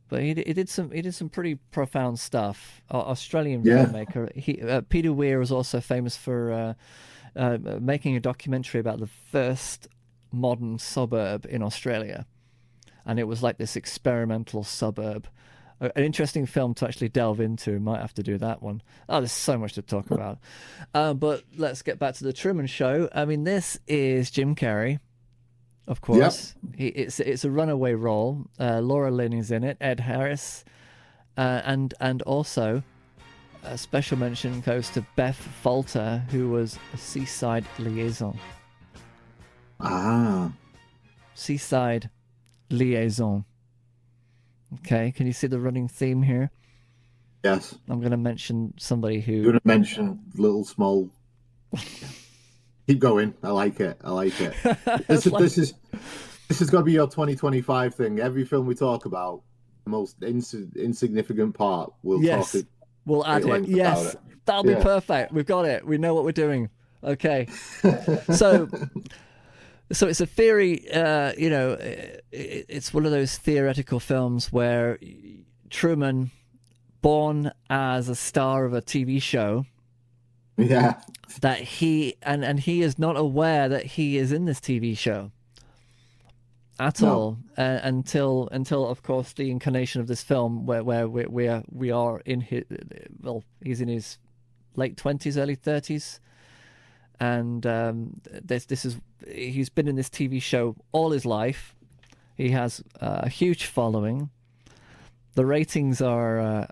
Speaker 1: But he did some pretty profound stuff. Australian filmmaker. Peter Weir was also famous for making a documentary about the first modern suburb in Australia, and it was like this experimental suburb. An interesting film to actually delve into. Might have to do that one. Oh, there's so much to talk about. But let's get back to the Truman Show. I mean, this is Jim Carrey. Of course, yep. It's a runaway role. Laura Lynn is in it. Ed Harris, and also a special mention goes to Beth Falter, who was a Seaside liaison.
Speaker 2: Ah,
Speaker 1: Seaside liaison. Okay, can you see the running theme here?
Speaker 2: Yes.
Speaker 1: I'm going to mention somebody who...
Speaker 2: You're going to mention little small... Keep going. I like it. I like it. This is going to be your 2025 thing. Every film we talk about, the most insignificant part, we'll talk it.
Speaker 1: We'll add it. Yes, that'll be perfect. We've got it. We know what we're doing. Okay. So it's a theory, it's one of those theoretical films where Truman, born as a star of a TV show, that he is not aware that he is in this TV show at all until of course the incarnation of this film where we are in his, well, he's in his late 20s, early 30s, and he's been in this TV show all his life. He has a huge following. The ratings are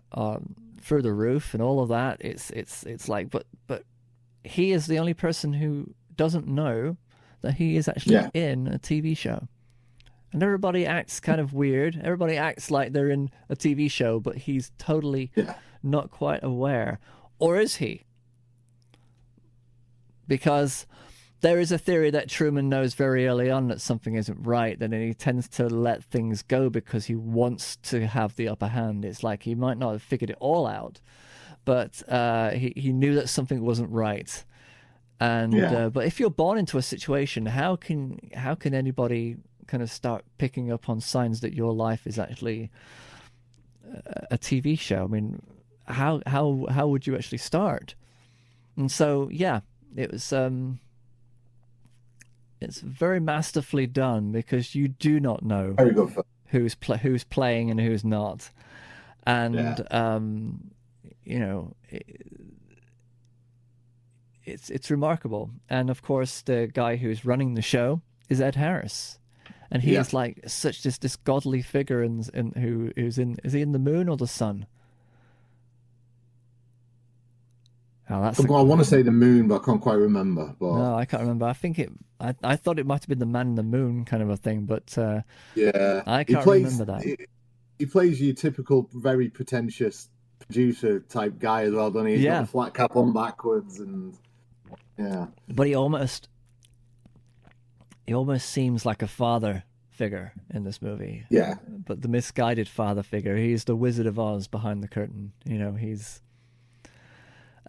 Speaker 1: through the roof and all of that. It's like, but he is the only person who doesn't know that he is actually in a TV show. And everybody acts kind of weird. Everybody acts like they're in a TV show, but he's totally not quite aware. Or is he? Because there is a theory that Truman knows very early on that something isn't right, and then he tends to let things go because he wants to have the upper hand. It's like he might not have figured it all out, but he knew that something wasn't right. And but if you're born into a situation, how can anybody kind of start picking up on signs that your life is actually a TV show? I mean, how would you actually start? And so it was it's very masterfully done, because you do not know who's playing and who's not, and it's remarkable. And of course, the guy who's running the show is Ed Harris. And he is like such this godly figure is he in the moon or the sun? Oh,
Speaker 2: I want to say the moon, but I can't quite remember. But...
Speaker 1: No, I can't remember. I think I thought it might have been the man in the moon kind of a thing, but I can't remember that.
Speaker 2: He plays your typical, very pretentious producer type guy as well, doesn't he? He's got a flat cap on backwards, and
Speaker 1: But he almost seems like a father figure in this movie.
Speaker 2: Yeah.
Speaker 1: But the misguided father figure. He's the Wizard of Oz behind the curtain. He's...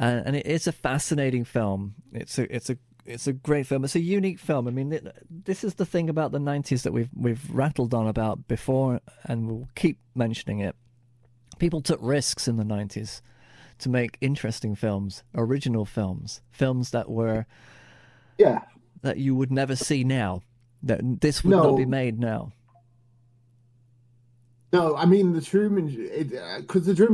Speaker 1: And it's a fascinating film. It's a great film. It's a unique film. I mean, this is the thing about the 90s that we've rattled on about before, and we'll keep mentioning it. People took risks in the 90s to make interesting films, original films that were that you would never see now. That this would not be made now.
Speaker 2: No, I mean the Truman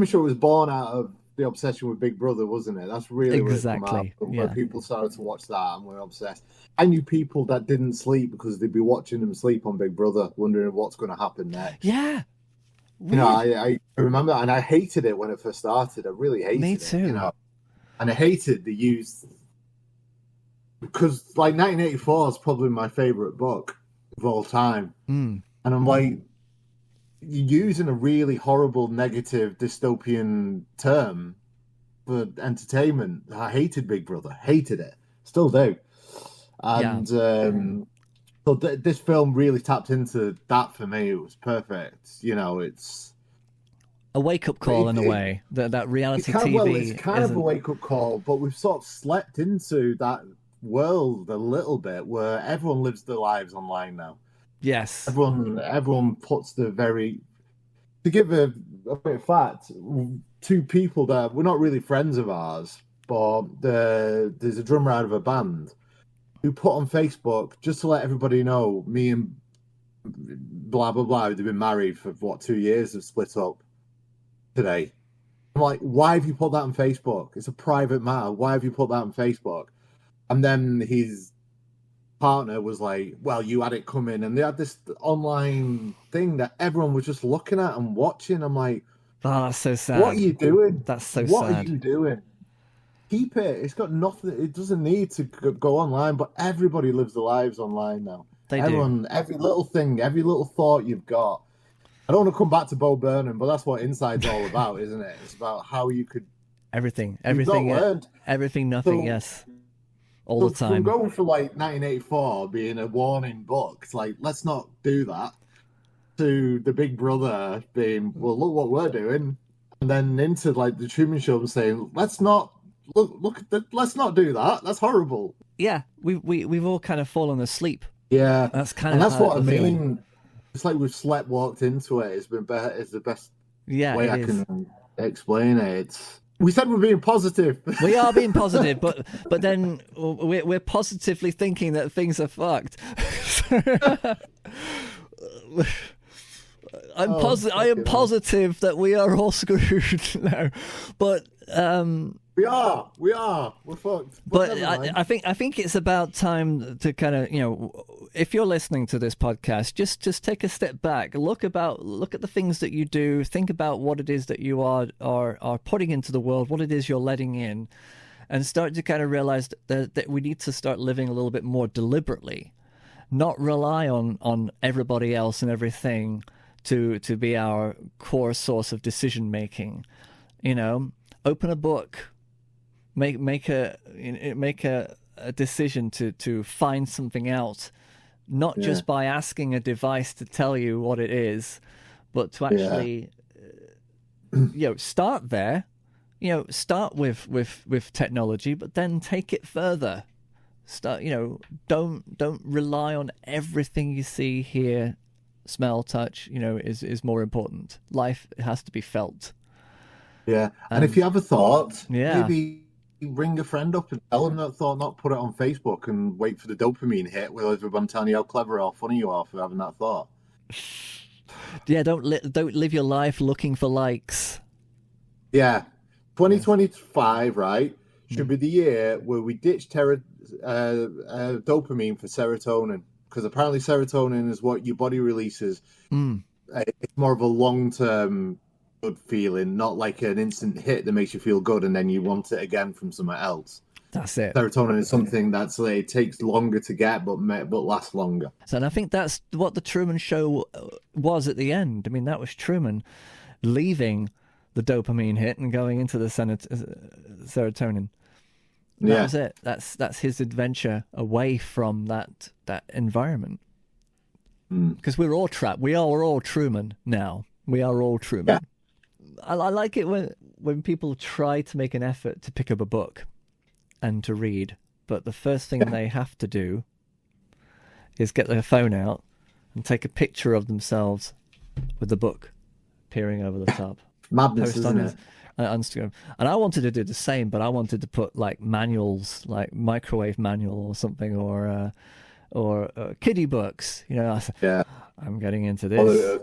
Speaker 2: Show was born out of the obsession with Big Brother, wasn't it? That's really where it came out, where people started to watch that and were obsessed. I knew people that didn't sleep because they'd be watching them sleep on Big Brother, wondering what's going to happen next.
Speaker 1: Yeah.
Speaker 2: I remember that, and I hated it when it first started. I really hated it.
Speaker 1: Me too.
Speaker 2: And I hated the use, because like 1984 is probably my favorite book of all time. And I'm like, you're using a really horrible, negative, dystopian term for entertainment. I hated Big Brother. Hated it. Still do. And so this film really tapped into that for me. It was perfect. It's
Speaker 1: a wake-up call in a way. That reality TV.
Speaker 2: Well, it's kind of a wake-up call, but we've sort of slept into that world a little bit, where everyone lives their lives online now.
Speaker 1: Yes.
Speaker 2: Everyone puts the very... To give a bit of fact, two people that were not really friends of ours, but there's a drummer out of a band who put on Facebook, just to let everybody know, me and blah, blah, blah, they've been married for, 2 years, have split up today. I'm like, why have you put that on Facebook? It's a private matter. Why have you put that on Facebook? And then his partner was like, well, you had it coming. And they had this online thing that everyone was just looking at and watching. I'm like,
Speaker 1: oh, that's so sad.
Speaker 2: What are you doing?
Speaker 1: That's so
Speaker 2: what
Speaker 1: sad.
Speaker 2: What are you doing? Keep it. It's got nothing. It doesn't need to go online, but everybody lives their lives online now.
Speaker 1: They
Speaker 2: Everyone, every little thing, every little thought you've got. I don't want to come back to Bo Burnham, but that's what Inside's all about, isn't it? It's about how you could...
Speaker 1: Everything, nothing, yes. All the time.
Speaker 2: From going from like 1984 being a warning book, it's like, let's not do that, to the Big Brother being, well, look what we're doing, and then into like the Truman Show and saying, let's not let's not do that. That's horrible.
Speaker 1: Yeah, we've all kind of fallen asleep.
Speaker 2: Yeah,
Speaker 1: that's what
Speaker 2: I mean. Feeling. It's like we've walked into it. It's been better. It's the best way I can explain it. We said we're being positive.
Speaker 1: We are being positive, but then we're positively thinking that things are fucked. I am positive that we are all screwed now, but
Speaker 2: we are. We're fucked.
Speaker 1: But I think it's about time to kind of, if you're listening to this podcast, just take a step back, look at the things that you do, think about what it is that you are putting into the world, what it is you're letting in, and start to kind of realize that we need to start living a little bit more deliberately, not rely on everybody else and everything to be our core source of decision making. Open a book. Make a decision to find something out, not just by asking a device to tell you what it is, but to actually, start there. Start with technology, but then take it further. Start. Don't rely on everything you see, hear, smell, touch. Is more important. Life has to be felt.
Speaker 2: Yeah, and if you have a thought, maybe ring a friend up and tell them that thought, not put it on Facebook and wait for the dopamine hit with everyone telling you how clever or funny you are for having that thought.
Speaker 1: Yeah, don't live your life looking for likes.
Speaker 2: Yeah, 2025, right, should be the year where we ditch dopamine for serotonin, because apparently serotonin is what your body releases. It's more of a long-term good feeling, not like an instant hit that makes you feel good and then you want it again from somewhere else.
Speaker 1: That's it.
Speaker 2: Serotonin is something that's it takes longer to get, but lasts longer.
Speaker 1: So, and I think that's what the Truman Show was at the end. I mean, that was Truman leaving the dopamine hit and going into the serotonin. That was it. That's his adventure away from that environment. Because we're all trapped. We're all Truman now. We are all Truman. Yeah. I like it when people try to make an effort to pick up a book and to read, but the first thing they have to do is get their phone out and take a picture of themselves with the book peering over the top.
Speaker 2: Madness, isn't it?
Speaker 1: Instagram. And I wanted to do the same, but I wanted to put like manuals, like microwave manual or something, or kiddie books. I'm getting into this.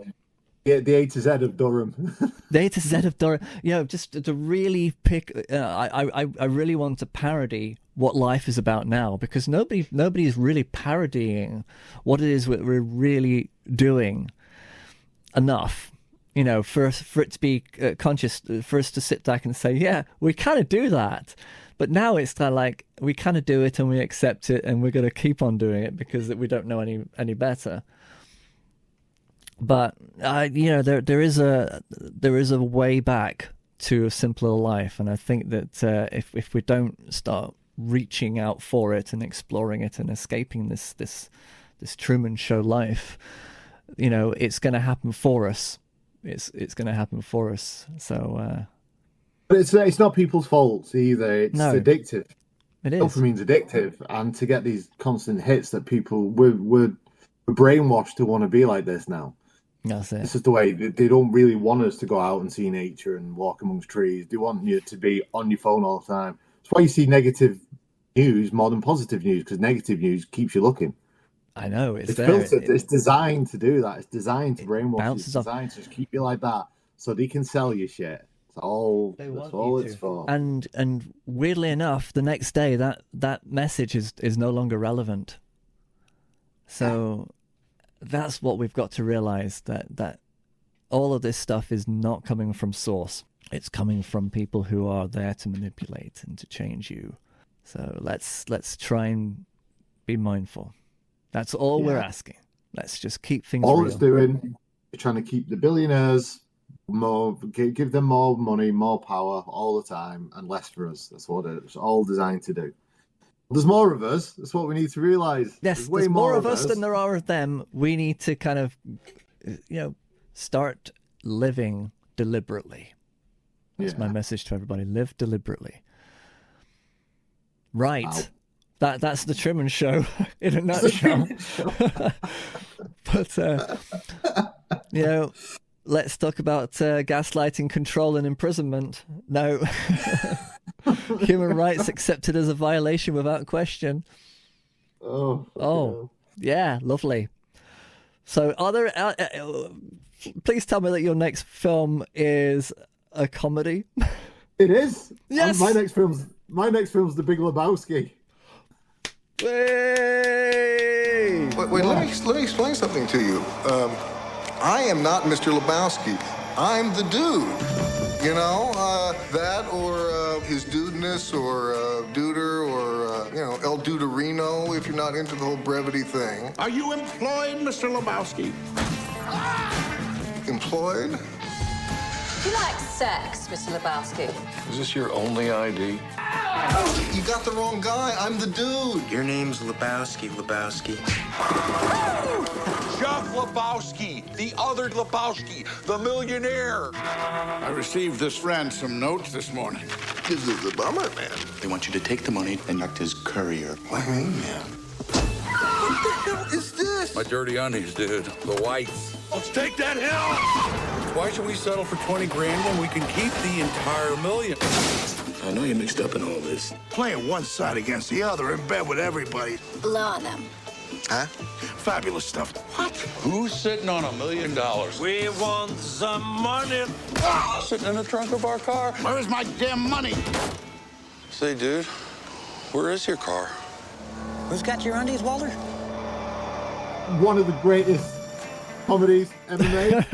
Speaker 2: The A to Z of Durham.
Speaker 1: The A to Z of Durham. Just to really pick. I really want to parody what life is about now, because nobody is really parodying what it is we're really doing enough. For it to be conscious, for us to sit back and say, yeah, we kind of do that. But now it's kind of like we kind of do it and we accept it and we're going to keep on doing it because we don't know any better. But there is a way back to a simpler life, and I think that if we don't start reaching out for it and exploring it and escaping this Truman Show life, it's going to happen for us. It's going to happen for us. So,
Speaker 2: but it's not people's faults either. It's addictive.
Speaker 1: It is.
Speaker 2: Dopamine's addictive, and to get these constant hits that people we're brainwashed to want to be like this now.
Speaker 1: That's it.
Speaker 2: This is the way. They don't really want us to go out and see nature and walk amongst trees. They want you to be on your phone all the time. That's why you see negative news more than positive news, because negative news keeps you looking.
Speaker 1: I know. It's there.
Speaker 2: Filtered. It's designed to do that. It's designed to brainwash you. It's designed to just keep you like that so they can sell you shit. That's all it's for.
Speaker 1: And weirdly enough, the next day that message is no longer relevant. So that's what we've got to realize, that all of this stuff is not coming from source. It's coming from people who are there to manipulate and to change you. So let's try and be mindful. That's all we're asking. Let's just keep things
Speaker 2: all
Speaker 1: real.
Speaker 2: it's doing is trying to keep the billionaires more, give them more money, more power all the time, and less for us. That's what it's all designed to do. There's more of us. That's what we need to realize.
Speaker 1: Yes, there's more of us than there are of them. We need to kind of, start living deliberately. That's my message to everybody. Live deliberately. Right. Wow. That's the Truman Show in a nutshell. But, let's talk about gaslighting, control, and imprisonment. No. Human rights accepted as a violation without question. Yeah, lovely. So are there... please tell me that your next film is a comedy.
Speaker 2: It is.
Speaker 1: Yes.
Speaker 2: My next film's The Big Lebowski.
Speaker 1: Wait,
Speaker 17: let me explain something to you. I am not Mr. Lebowski. I'm the dude. That or his dudeness or duder or, El Duderino if you're not into the whole brevity thing.
Speaker 18: Are you employed, Mr. Lebowski?
Speaker 17: Employed?
Speaker 19: Do you like sex, Mr. Lebowski?
Speaker 3: Is this your only ID?
Speaker 17: You got the wrong guy. I'm the dude.
Speaker 20: Your name's Lebowski.
Speaker 18: Jeff Lebowski, the other Lebowski, the millionaire.
Speaker 21: I received this ransom note this morning.
Speaker 17: This is a bummer, man.
Speaker 20: They want you to take the money and act as courier.
Speaker 17: What do you mean, man? What the hell is this?
Speaker 21: My dirty undies, dude. The whites.
Speaker 18: Let's take that hill.
Speaker 21: Why should we settle for 20 grand when we can keep the entire million?
Speaker 20: I know you're mixed up in all this.
Speaker 18: Playing one side against the other in bed with everybody.
Speaker 11: Blow on them.
Speaker 17: Huh?
Speaker 18: Fabulous stuff. What?
Speaker 21: Who's sitting on $1 million?
Speaker 18: We want some money.
Speaker 21: Sitting in the trunk of our car.
Speaker 18: Where's my damn money?
Speaker 21: Say, dude, where is your car?
Speaker 4: Who's got your undies, Walter?
Speaker 2: One of the greatest comedies ever made.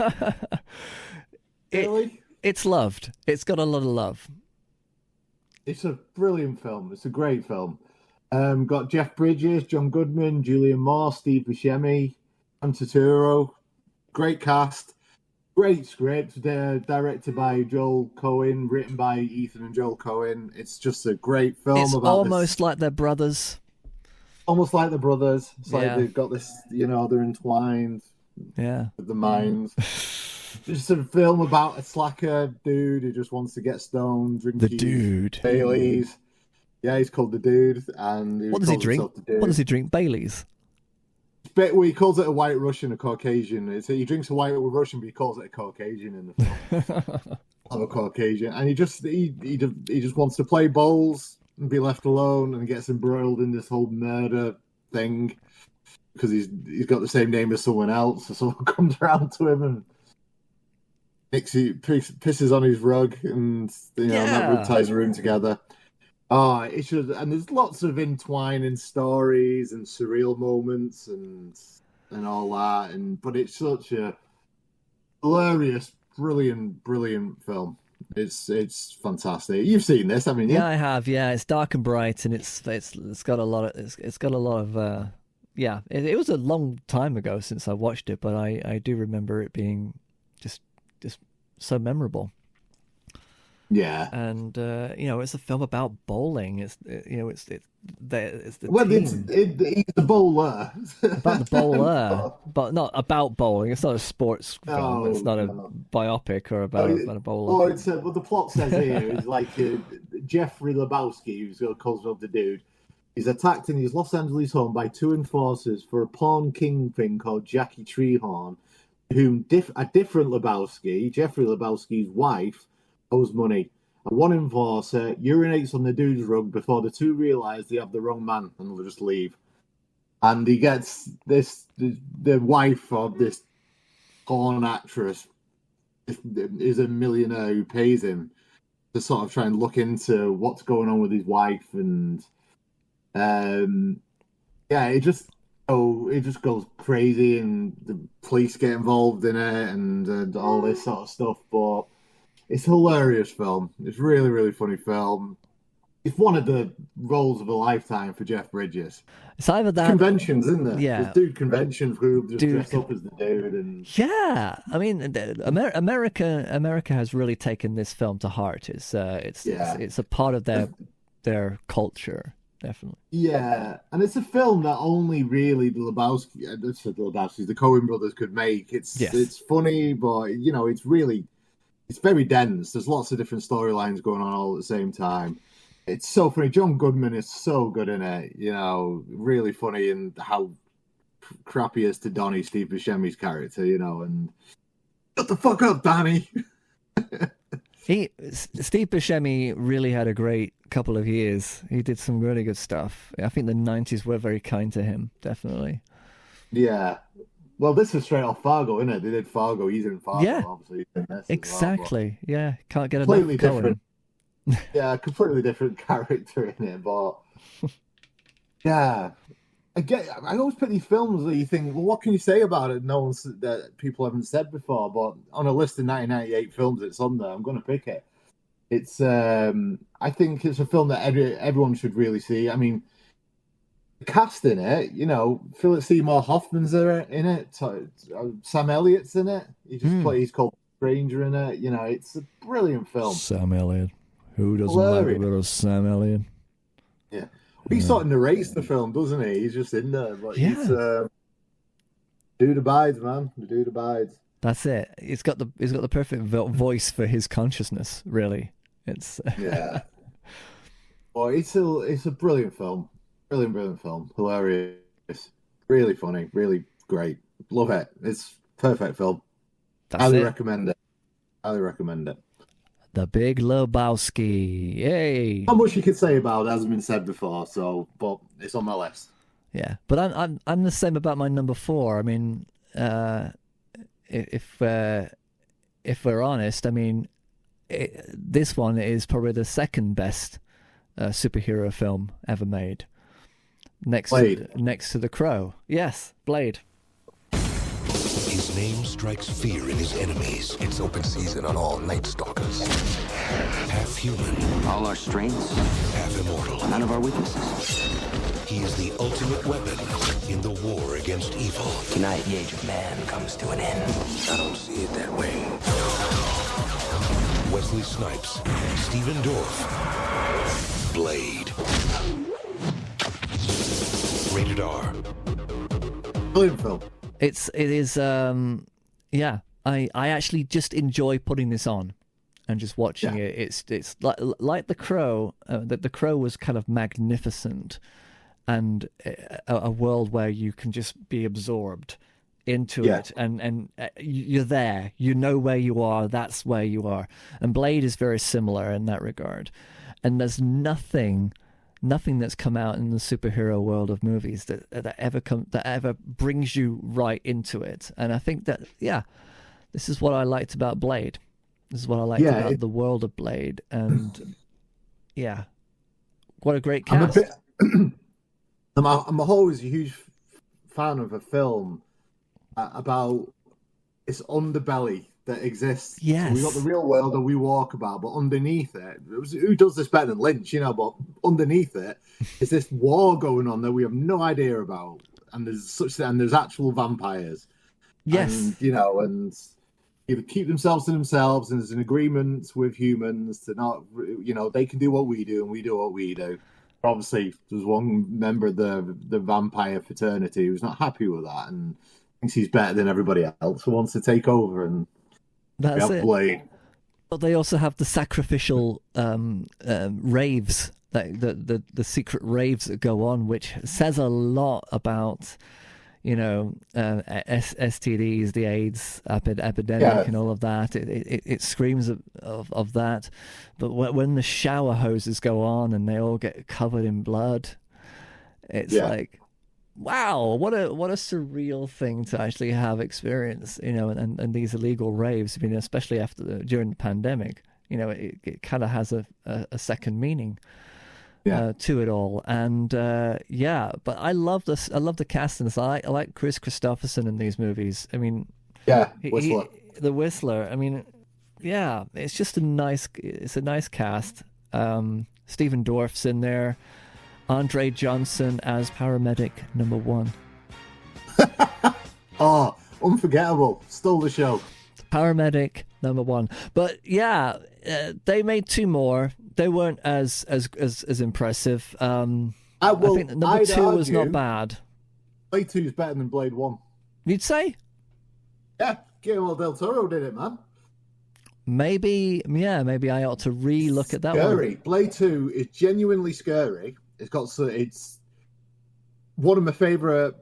Speaker 2: Really?
Speaker 1: It's loved. It's got a lot of love.
Speaker 2: It's a brilliant film. It's a great film. Got Jeff Bridges, John Goodman, Julian Moore, Steve Buscemi, Tom Turturro. Great cast. Great script. Directed by Joel Cohen, written by Ethan and Joel Cohen. It's just a great film.
Speaker 1: It's almost like they're brothers.
Speaker 2: Almost like the brothers. It's like they've got this, they're entwined.
Speaker 1: Yeah.
Speaker 2: With the minds. Just a film about a slacker dude who just wants to get stoned, drink Baileys. Yeah, he's called the Dude. And
Speaker 1: what does he drink? What does he drink? Baileys.
Speaker 2: Well, he calls it a White Russian, a Caucasian. He drinks a White Russian, but he calls it a Caucasian in the film. I'm a Caucasian, and he just wants to play bowls and be left alone, and gets embroiled in this whole murder thing because he's got the same name as someone else. So someone comes around to him and pisses on his rug, and that rug ties the room together. It should, and there's lots of entwining stories and surreal moments and all that, but it's such a hilarious, brilliant film. It's fantastic. You've seen this, haven't you?
Speaker 1: Yeah, I have. Yeah, it's dark and bright, and it's got a lot of It was a long time ago since I watched it, but I do remember it being just so memorable.
Speaker 2: Yeah,
Speaker 1: and it's a film about bowling. He's the
Speaker 2: bowler.
Speaker 1: About the bowler, but not about bowling. It's not a sports film. It's not a biopic or about a bowler.
Speaker 2: Well, the plot says here is like Jeffrey Lebowski, who's calls himself the Dude. He's attacked in his Los Angeles home by two enforcers for a pawn kingpin called Jackie Treehorn, whom a different Lebowski, Jeffrey Lebowski's wife, owes money. And one enforcer urinates on the Dude's rug before the two realise they have the wrong man and they'll just leave. And he gets the wife of this porn actress is a millionaire who pays him to sort of try and look into what's going on with his wife, and it just goes crazy, and the police get involved in it, and all this sort of stuff. But it's a hilarious film. It's really, really funny film. it's one of the roles of a lifetime for Jeff Bridges.
Speaker 1: It's either that
Speaker 2: conventions, isn't there?
Speaker 1: Yeah,
Speaker 2: there's dude conventions where just dress up as the dude, and
Speaker 1: yeah. I mean, America has really taken this film to heart. It's a part of their culture, definitely.
Speaker 2: Yeah, and it's a film that only really the Lebowskis, the Coen brothers could make. It's funny, but it's very dense. There's lots of different storylines going on all at the same time. It's so funny. John Goodman is so good in it, really funny, and how crap he is to Donnie, Steve Buscemi's character, and shut the fuck up, Donnie.
Speaker 1: Steve Buscemi really had a great couple of years. He did some really good stuff. I think the 90s were very kind to him, definitely.
Speaker 2: Yeah. Well, this is straight off Fargo, isn't it? They did Fargo. He's in Fargo,
Speaker 1: yeah,
Speaker 2: obviously. He's in this
Speaker 1: exactly.
Speaker 2: Well,
Speaker 1: yeah, can't get
Speaker 2: completely
Speaker 1: enough
Speaker 2: different. Yeah, completely different character in it, but yeah, I always pick these films that you think, well, what can you say about it? That people haven't said before, but on a list of 1998 films, it's on there. I'm going to pick it. It's, I think it's a film that everyone should really see. I mean, the cast in it, Philip Seymour Hoffman's in it, Sam Elliott's in it. He's called Stranger in it. It's a brilliant film.
Speaker 1: Sam Elliott. Who doesn't like a bit of Sam Elliott?
Speaker 2: Yeah. He sort of narrates the film, doesn't he? He's just in there. But he's, dude abides, man. The dude abides.
Speaker 1: That's it. He's got the perfect voice for his consciousness, really. It's
Speaker 2: yeah. Well, it's a brilliant film. Brilliant film. Hilarious. Really funny. Really great. Love it. It's a perfect film. Highly recommend it.
Speaker 1: The Big Lebowski. Yay!
Speaker 2: Not much you could say about it hasn't been said before, but it's on my list.
Speaker 1: Yeah, but I'm the same about my number 4. I mean, if we're honest, I mean, this one is probably the second best superhero film ever made, next to The Crow. Yes, Blade.
Speaker 6: His name strikes fear in his enemies.
Speaker 22: It's open season on all Night Stalkers.
Speaker 6: Half human.
Speaker 20: All our strengths.
Speaker 6: Half immortal.
Speaker 20: None of our weaknesses.
Speaker 6: He is the ultimate weapon in the war against evil.
Speaker 22: Tonight, the age of man comes to an end. I don't see it that way.
Speaker 6: Wesley Snipes. Stephen Dorff. Blade. Rated R.
Speaker 2: Brilliant film.
Speaker 1: It is, yeah. I actually just enjoy putting this on and just watching it. It's like The Crow. The Crow was kind of magnificent, and a world where you can just be absorbed into it, and you're there. You know where you are. That's where you are. And Blade is very similar in that regard. And there's nothing that's come out in the superhero world of movies that ever brings you right into it. And I think that this is what I liked about Blade. This is what I liked about the world of Blade. And what a great cast.
Speaker 2: I'm always a huge fan of a film about its underbelly that exists.
Speaker 1: Yes.
Speaker 2: So we got the real world that we walk about, but underneath it, who does this better than Lynch, but underneath it is this war going on that we have no idea about, and there's actual vampires.
Speaker 1: Yes.
Speaker 2: And, and either keep themselves to themselves, and there's an agreement with humans to not, they can do what we do and we do what we do. Obviously, there's one member of the vampire fraternity who's not happy with that and thinks he's better than everybody else, who wants to take over and
Speaker 1: that's it.
Speaker 2: Blade.
Speaker 1: But they also have the sacrificial raves, the secret raves that go on, which says a lot about, STDs, the AIDS epidemic, and all of that. It screams of that. But when the shower hoses go on and they all get covered in blood, it's like, wow, what a surreal thing to actually have experienced, and these illegal raves, especially during the pandemic, it kind of has a second meaning to it all. And but I love this. I love the cast in this. I like Chris Christopherson in these movies. I mean,
Speaker 2: Whistler.
Speaker 1: The Whistler. I mean, it's just a nice cast. Stephen Dorff's in there. Andre Johnson as paramedic number 1.
Speaker 2: Oh, unforgettable. Stole the show.
Speaker 1: Paramedic number 1. But yeah, they made 2 more. They weren't as impressive. I think number 2 was not bad.
Speaker 2: Blade 2 is better than Blade 1.
Speaker 1: You'd say?
Speaker 2: Yeah, Guillermo del Toro did it, man.
Speaker 1: Maybe I ought to re-look at that
Speaker 2: scary.
Speaker 1: one.
Speaker 2: Blade 2 is genuinely scary. It's one of my favourite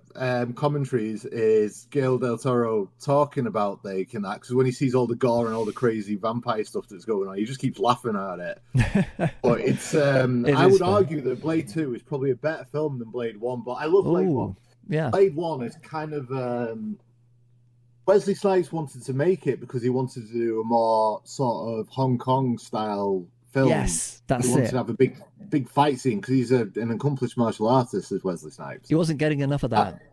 Speaker 2: commentaries is Guillermo del Toro talking about that, because when he sees all the gore and all the crazy vampire stuff that's going on, he just keeps laughing at it. But it's I would argue that Blade 2 is probably a better film than Blade 1, but I love Blade 1.
Speaker 1: Yeah.
Speaker 2: Blade 1 is kind of Wesley Snipes wanted to make it because he wanted to do a more sort of Hong Kong style film.
Speaker 1: Yes, that's it.
Speaker 2: He wanted to have a big fight scene because he's an accomplished martial artist, as Wesley Snipes.
Speaker 1: He wasn't getting enough of that.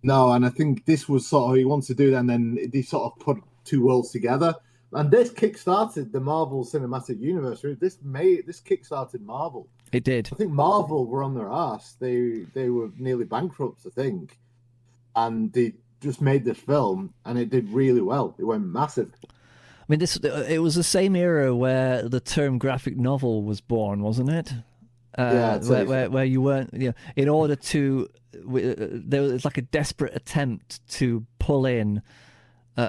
Speaker 2: No, and I think this was sort of he wanted to do that, and then they sort of put 2 worlds together. And this kickstarted the Marvel Cinematic Universe. This kickstarted Marvel.
Speaker 1: It did.
Speaker 2: I think Marvel were on their arse. They were nearly bankrupt, I think, and they just made this film, and it did really well. It went massive.
Speaker 1: I mean, it was the same era where the term graphic novel was born, wasn't it? Where you weren't, in order to, there was like a desperate attempt to pull in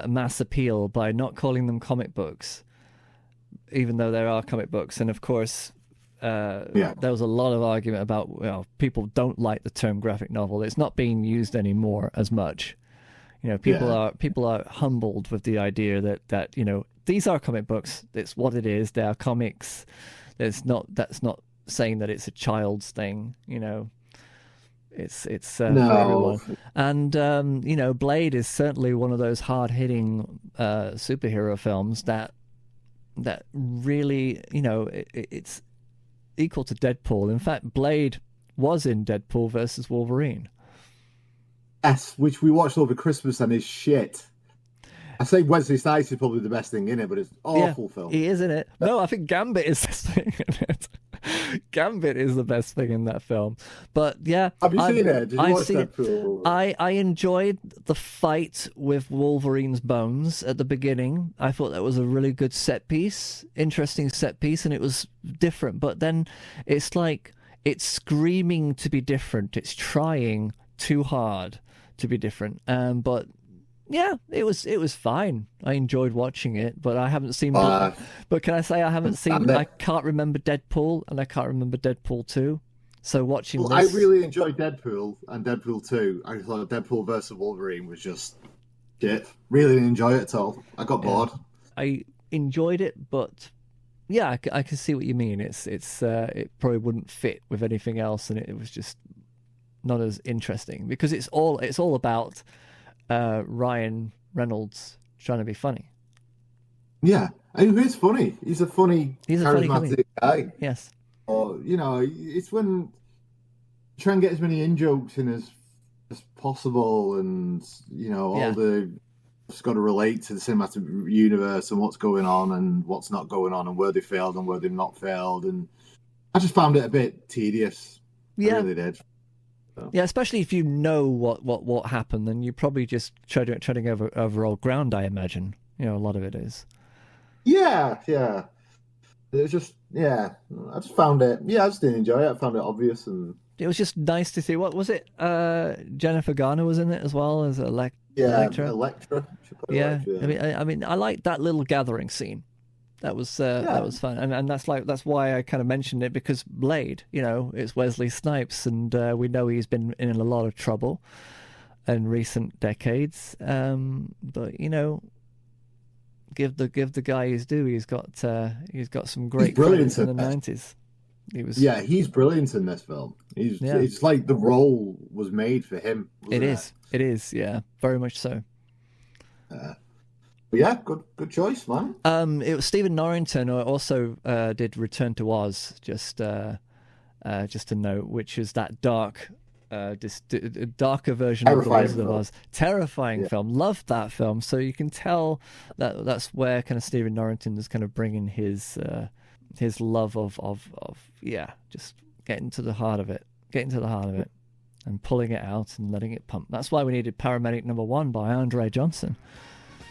Speaker 1: mass appeal by not calling them comic books, even though there are comic books. And of course, there was a lot of argument about, people don't like the term graphic novel. It's not being used anymore as much. People are humbled with the idea that these are comic books. It's what it is. They are comics. That's not saying that it's a child's thing. It's for everyone. And Blade is certainly one of those hard hitting superhero films that really it's equal to Deadpool. In fact, Blade was in Deadpool versus Wolverine.
Speaker 2: Yes, which we watched over Christmas and is shit. I say Wesley Snipes is probably the best thing in it, but it's an awful film.
Speaker 1: He is in it. No, I think Gambit is the best thing in it. Gambit is the best thing in that film. But yeah,
Speaker 2: have you seen it? Did you watch Deadpool?
Speaker 1: I enjoyed the fight with Wolverine's bones at the beginning. I thought that was a really good set piece, interesting set piece, and it was different. But then it's like it's screaming to be different. It's trying too hard to be different. But yeah, it was fine. I enjoyed watching it, but I haven't seen. But can I say I haven't seen? I can't remember Deadpool, and I can't remember Deadpool 2. So watching this,
Speaker 2: I really enjoyed Deadpool and Deadpool 2. I thought Deadpool versus Wolverine was just shit. Really didn't enjoy it at all. I got bored.
Speaker 1: I enjoyed it, but yeah, I can see what you mean. It probably wouldn't fit with anything else, and it was just not as interesting because it's all about Ryan Reynolds trying to be funny.
Speaker 2: Yeah, and he's funny. He's a funny charismatic guy.
Speaker 1: Yes.
Speaker 2: Or it's when you try and get as many in-jokes in as possible, and all it's got to relate to the cinematic universe and what's going on and what's not going on and where they failed and where they've not failed. And I just found it a bit tedious.
Speaker 1: Yeah.
Speaker 2: I really did. So.
Speaker 1: Yeah, especially if you know what happened, then you're probably just treading over old ground, I imagine. A lot of it is. Yeah. It
Speaker 2: was just, I just found it, I just didn't enjoy it. I found it obvious, and
Speaker 1: it was just nice to see. What was it? Jennifer Garner was in it as well as Electra.
Speaker 2: Electra.
Speaker 1: Yeah. I mean, I liked that little gathering scene. That was fun, and that's why I kind of mentioned it, because Blade, it's Wesley Snipes, and we know he's been in a lot of trouble in recent decades. But give the guy his due. He's got some great credits in the 90s.
Speaker 2: He's brilliant in this film. It's like the role was made for him.
Speaker 1: It is, yeah, very much so.
Speaker 2: Yeah, good choice, man.
Speaker 1: It was Stephen Norrington who also did Return to Oz, just to note, which is that darker version of The Wizard of Oz. Terrifying film. Loved that film. So you can tell that's where kind of Stephen Norrington is kind of bringing his his love of just getting to the heart of it, and pulling it out and letting it pump. That's why we needed Paramedic Number 1 by Andre Johnson.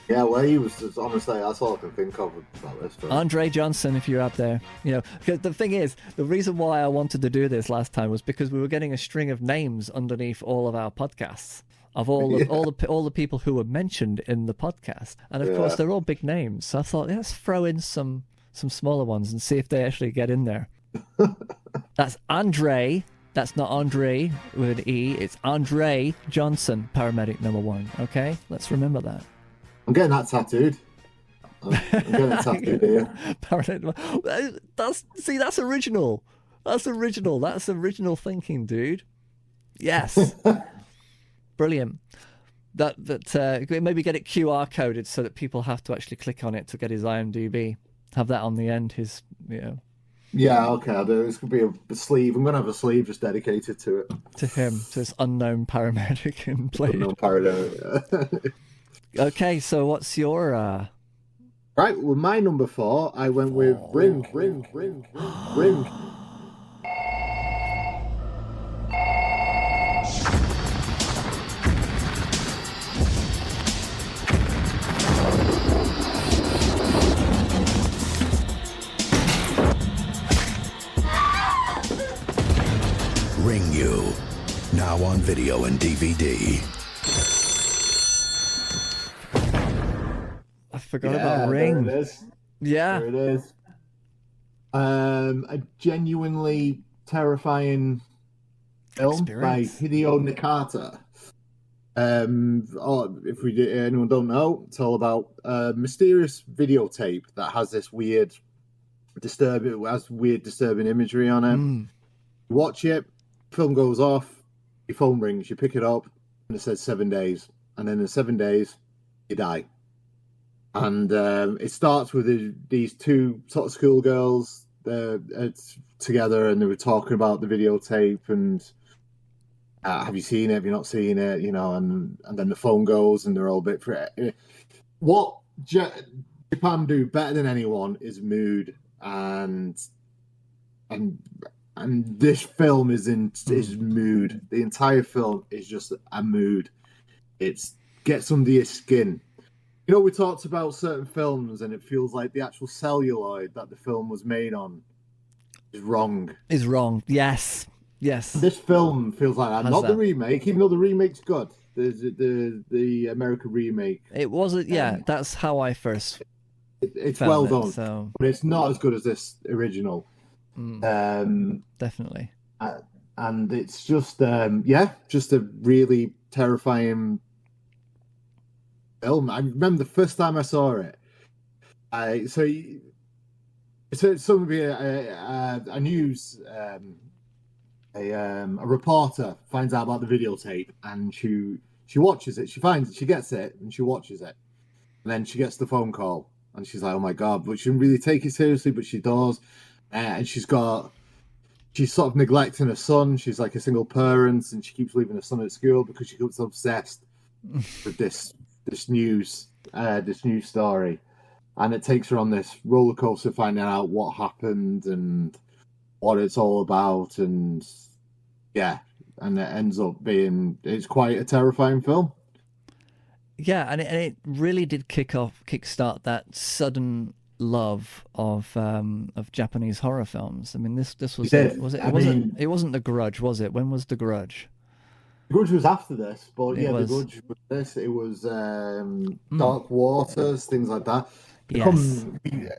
Speaker 2: Yeah, well, he was just, honestly, that's all I can think of about this film.
Speaker 1: Andre Johnson, if you're out there, because the thing is, the reason why I wanted to do this last time was because we were getting a string of names underneath all of our podcasts of all the people who were mentioned in the podcast, and of course they're all big names. So I thought, let's throw in some smaller ones and see if they actually get in there. That's Andre. That's not Andre with an E. It's Andre Johnson, Paramedic Number 1. Okay, let's remember that.
Speaker 2: I'm getting that tattooed. I'm getting that tattooed here.
Speaker 1: That's original. That's original thinking, dude. Yes. Brilliant. That maybe get it QR coded so that people have to actually click on it to get his IMDb. Have that on the end.
Speaker 2: Yeah, okay, I'll do. It's going to be a sleeve. I'm going to have a sleeve just dedicated to it.
Speaker 1: To him, to this unknown paramedic in Blade.
Speaker 2: Unknown paramedic.
Speaker 1: Okay, so what's your...
Speaker 2: Right, well, my number 4, I went with Ring.
Speaker 6: Ringu, now on video and DVD.
Speaker 1: I forgot about Ring.
Speaker 2: There it is.
Speaker 1: Yeah.
Speaker 2: There it is. A genuinely terrifying film by Hideo Nakata. If anyone don't know, it's all about a mysterious videotape that has this weird, disturbing imagery on it. You watch it, film goes off, your phone rings, you pick it up, and it says 7 days. And then in 7 days, you die. And it starts with these two sort of schoolgirls together, and they were talking about the videotape and have you seen it? Have you not seen it? And then the phone goes, and they're all a bit. What Japan do better than anyone is mood, and this film is mood. The entire film is just a mood. It's gets under your skin. We talked about certain films, and it feels like the actual celluloid that the film was made on is wrong.
Speaker 1: Yes.
Speaker 2: This film feels like that. Not the remake, even though the remake's good. The American remake.
Speaker 1: It wasn't. Yeah, that's how I first.
Speaker 2: It's well done,
Speaker 1: so.
Speaker 2: But it's not as good as this original.
Speaker 1: Definitely.
Speaker 2: And it's just just a really terrifying film. I remember the first time I saw it. It's going to be a news. A reporter finds out about the videotape, and she watches it. She gets it, and she watches it, and then she gets the phone call, and she's like, "Oh my god!" But she didn't really take it seriously, but she does, and she's sort of neglecting her son. She's like a single parent, and she keeps leaving her son at school because she gets obsessed with this news story, and it takes her on this roller coaster finding out what happened and what it's all about, and it ends up being quite a terrifying film.
Speaker 1: Yeah, and it really did kickstart that sudden love of Japanese horror films. I mean, this was it wasn't The Grudge, was it? When was The Grudge?
Speaker 2: The Grudge was after this, but The Grudge was this. It was Dark Waters, things like that.
Speaker 1: Yes.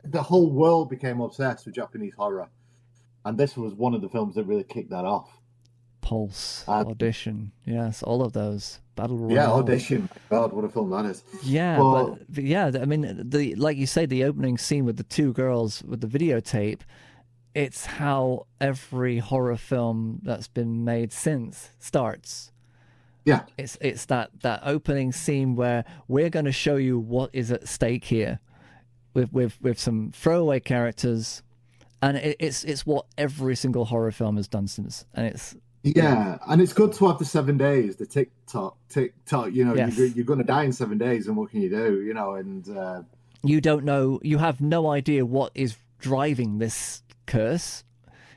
Speaker 2: The whole world became obsessed with Japanese horror, and this was one of the films that really kicked that off.
Speaker 1: Pulse, Audition, yes, all of those. Battle Royale.
Speaker 2: Yeah, Audition. God, what a film that is.
Speaker 1: Yeah, but I mean, like you say, the opening scene with the two girls with the videotape, it's how every horror film that's been made since starts.
Speaker 2: Yeah.
Speaker 1: It's that opening scene where we're going to show you what is at stake here with some throwaway characters, and it's what every single horror film has done since, and it's...
Speaker 2: Yeah, and it's good to have the 7 days, the tick-tock,
Speaker 1: Yes.
Speaker 2: You're going to die in 7 days, and what can you do, and...
Speaker 1: You don't know, you have no idea what is driving this curse.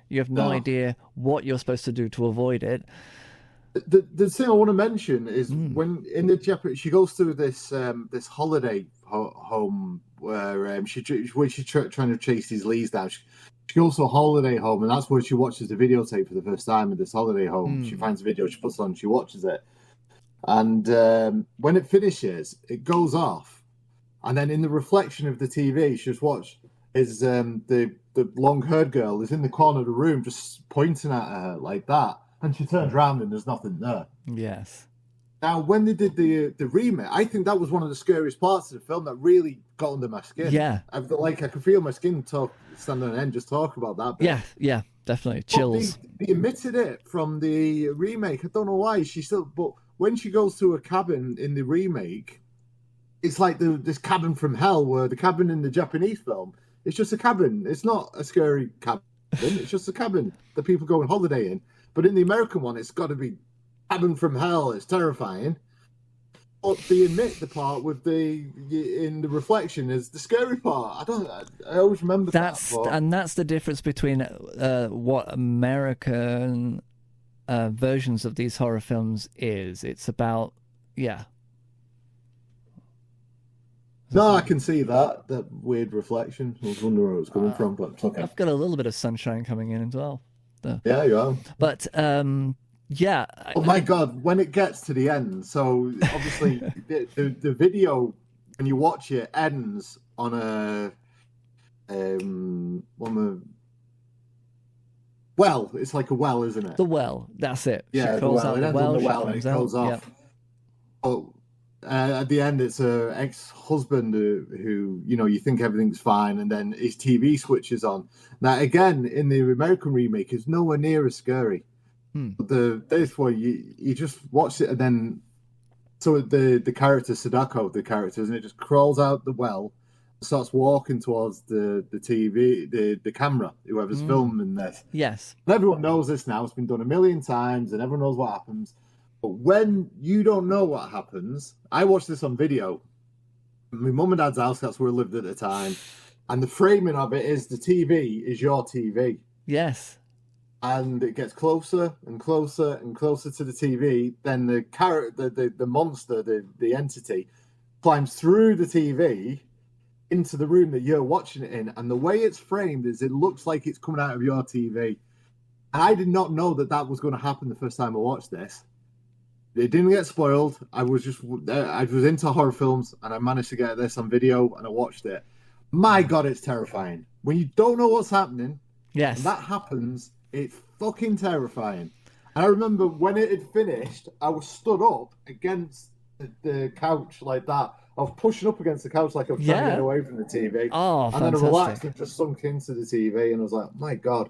Speaker 1: You have no idea what you're supposed to do to avoid it.
Speaker 2: The thing I want to mention is when in the Japanese, she goes through this this holiday home where she's trying to chase these Lees down. She goes to a holiday home, and that's where she watches the videotape for the first time in this holiday home. She finds a video, she puts it on, she watches it, and when it finishes, it goes off, and then in the reflection of the TV, she's watched is the long-haired girl is in the corner of the room, just pointing at her like that. And she turns around and there's nothing there.
Speaker 1: Yes.
Speaker 2: Now, when they did the remake, I think that was one of the scariest parts of the film that really got under my skin.
Speaker 1: Yeah.
Speaker 2: I could feel my skin stand on end just talk about that. But,
Speaker 1: yeah, definitely. Chills.
Speaker 2: They omitted it from the remake. I don't know why. But when she goes to a cabin in the remake, it's like this cabin from hell, where the cabin in the Japanese film, it's just a cabin. It's not a scary cabin. It's just a cabin that people go on holiday in. But in the American one, it's got to be cabin from hell. It's terrifying. But they omit the part with in the reflection is the scary part. I always remember that.
Speaker 1: And that's the difference between what American versions of these horror films is. It's about,
Speaker 2: No, I can see that weird reflection. I was wondering where it was coming from, but it's okay.
Speaker 1: I've got a little bit of sunshine coming in as well.
Speaker 2: Yeah, you are.
Speaker 1: But yeah.
Speaker 2: Oh my God! When it gets to the end, so obviously the video when you watch it ends on a well. It's like a well, isn't it?
Speaker 1: The well. That's it.
Speaker 2: Yeah,
Speaker 1: she calls
Speaker 2: the well.
Speaker 1: out
Speaker 2: It
Speaker 1: the
Speaker 2: ends
Speaker 1: well.
Speaker 2: on the well and it goes off.
Speaker 1: Yep.
Speaker 2: Oh. At the end, it's a ex-husband who you think everything's fine, and then his TV switches on. Now, again, in the American remake, is nowhere near as scary. This one, you just watch it, and then so the character Sadako, and it just crawls out the well, starts walking towards the TV, the camera, whoever's filming this.
Speaker 1: Yes,
Speaker 2: and everyone knows this now. It's been done a million times, and everyone knows what happens. But when you don't know what happens, I watched this on video. My mum and dad's house, that's where I lived at the time. And the framing of it is the TV is your TV.
Speaker 1: Yes.
Speaker 2: And it gets closer and closer and closer to the TV. Then the monster, the entity, climbs through the TV into the room that you're watching it in. And the way it's framed is it looks like it's coming out of your TV. And I did not know that was going to happen the first time I watched this. It didn't get spoiled. I was into horror films, and I managed to get this on video, and I watched it. My God, it's terrifying. When you don't know what's happening,
Speaker 1: yes,
Speaker 2: and that happens, it's fucking terrifying. And I remember when it had finished, I was stood up against the couch like that. I was pushing up against the couch like I was trying to get away from the TV.
Speaker 1: Oh,
Speaker 2: and
Speaker 1: fantastic.
Speaker 2: then I relaxed and just sunk into the TV, and I was like, my God.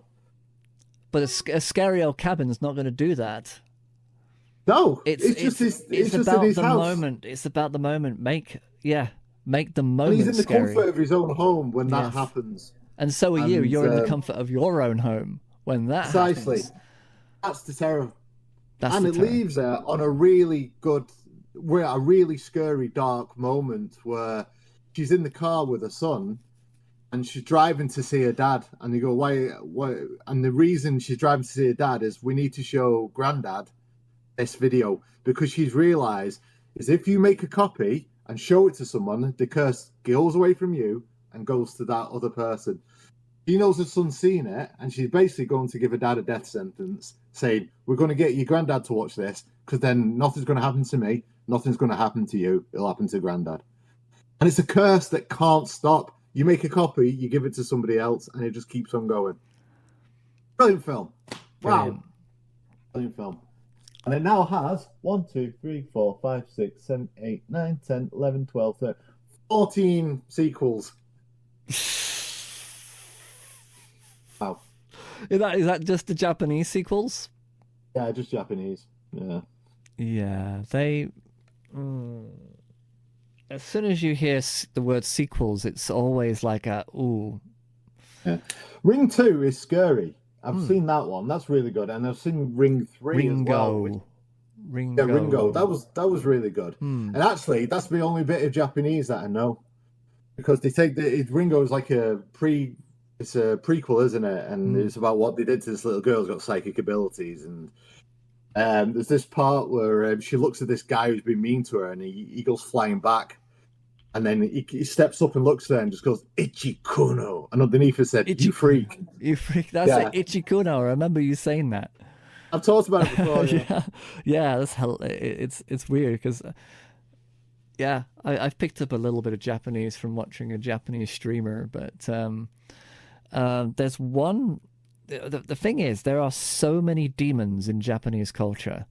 Speaker 1: But a scary old cabin's not going to do that.
Speaker 2: No,
Speaker 1: it's
Speaker 2: about
Speaker 1: the moment. It's about the moment. Make the moment.
Speaker 2: And he's in the
Speaker 1: scary.
Speaker 2: comfort of his own home when that happens.
Speaker 1: And so are you. You're in the comfort of your own home when that
Speaker 2: precisely
Speaker 1: happens.
Speaker 2: That's the terror.
Speaker 1: And
Speaker 2: it leaves her on a really scary, dark moment where she's in the car with her son, and she's driving to see her dad. And you go, why? And the reason she's driving to see her dad is we need to show Granddad this video, because she's realized is if you make a copy and show it to someone, the curse goes away from you and goes to that other person. She knows her son's seen it, and she's basically going to give her dad a death sentence, saying, we're going to get your granddad to watch this, because then nothing's going to happen to me, nothing's going to happen to you, it'll happen to Granddad. And it's a curse that can't stop. You make a copy, you give it to somebody else, and it just keeps on going. Brilliant film. Wow. Brilliant film. And it now has 1, 2, 3, 4, 5, 6, 7, 8, 9, 10, 11, 12, 13, 14 sequels. Wow.
Speaker 1: Is that just the Japanese sequels?
Speaker 2: Yeah, just Japanese. Yeah.
Speaker 1: Yeah, they... As soon as you hear the word sequels, it's always like ooh.
Speaker 2: Yeah. Ring 2 is scary. I've seen that one. That's really good. And I've seen Ring 3 as well.
Speaker 1: Ringo.
Speaker 2: Yeah, Ringo. That was really good. And actually, that's the only bit of Japanese that I know. Because they take Ringo is like a It's a prequel, isn't it? And it's about what they did to this little girl who's got psychic abilities. And there's this part where she looks at this guy who's been mean to her, and he goes flying back. And then he steps up and looks at her and just goes, Ichikuno. And underneath it said, you freak.
Speaker 1: You freak. That's it, Ichikuno. I remember you saying that.
Speaker 2: I've talked about it before.
Speaker 1: Yeah, that's it's weird because, I've picked up a little bit of Japanese from watching a Japanese streamer, but there's one. The thing is, there are so many demons in Japanese culture.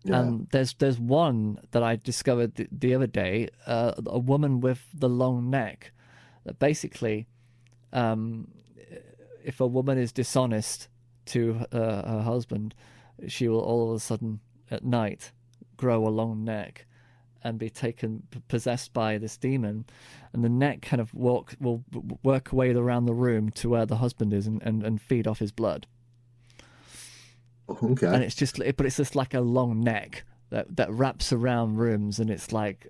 Speaker 2: Yeah.
Speaker 1: And there's one that I discovered the other day, a woman with the long neck. That basically, if a woman is dishonest to her husband, she will all of a sudden at night grow a long neck and be possessed by this demon, and the neck kind of will work away around the room to where the husband is and feed off his blood.
Speaker 2: Okay.
Speaker 1: And it's just like a long neck that wraps around rooms, and it's like,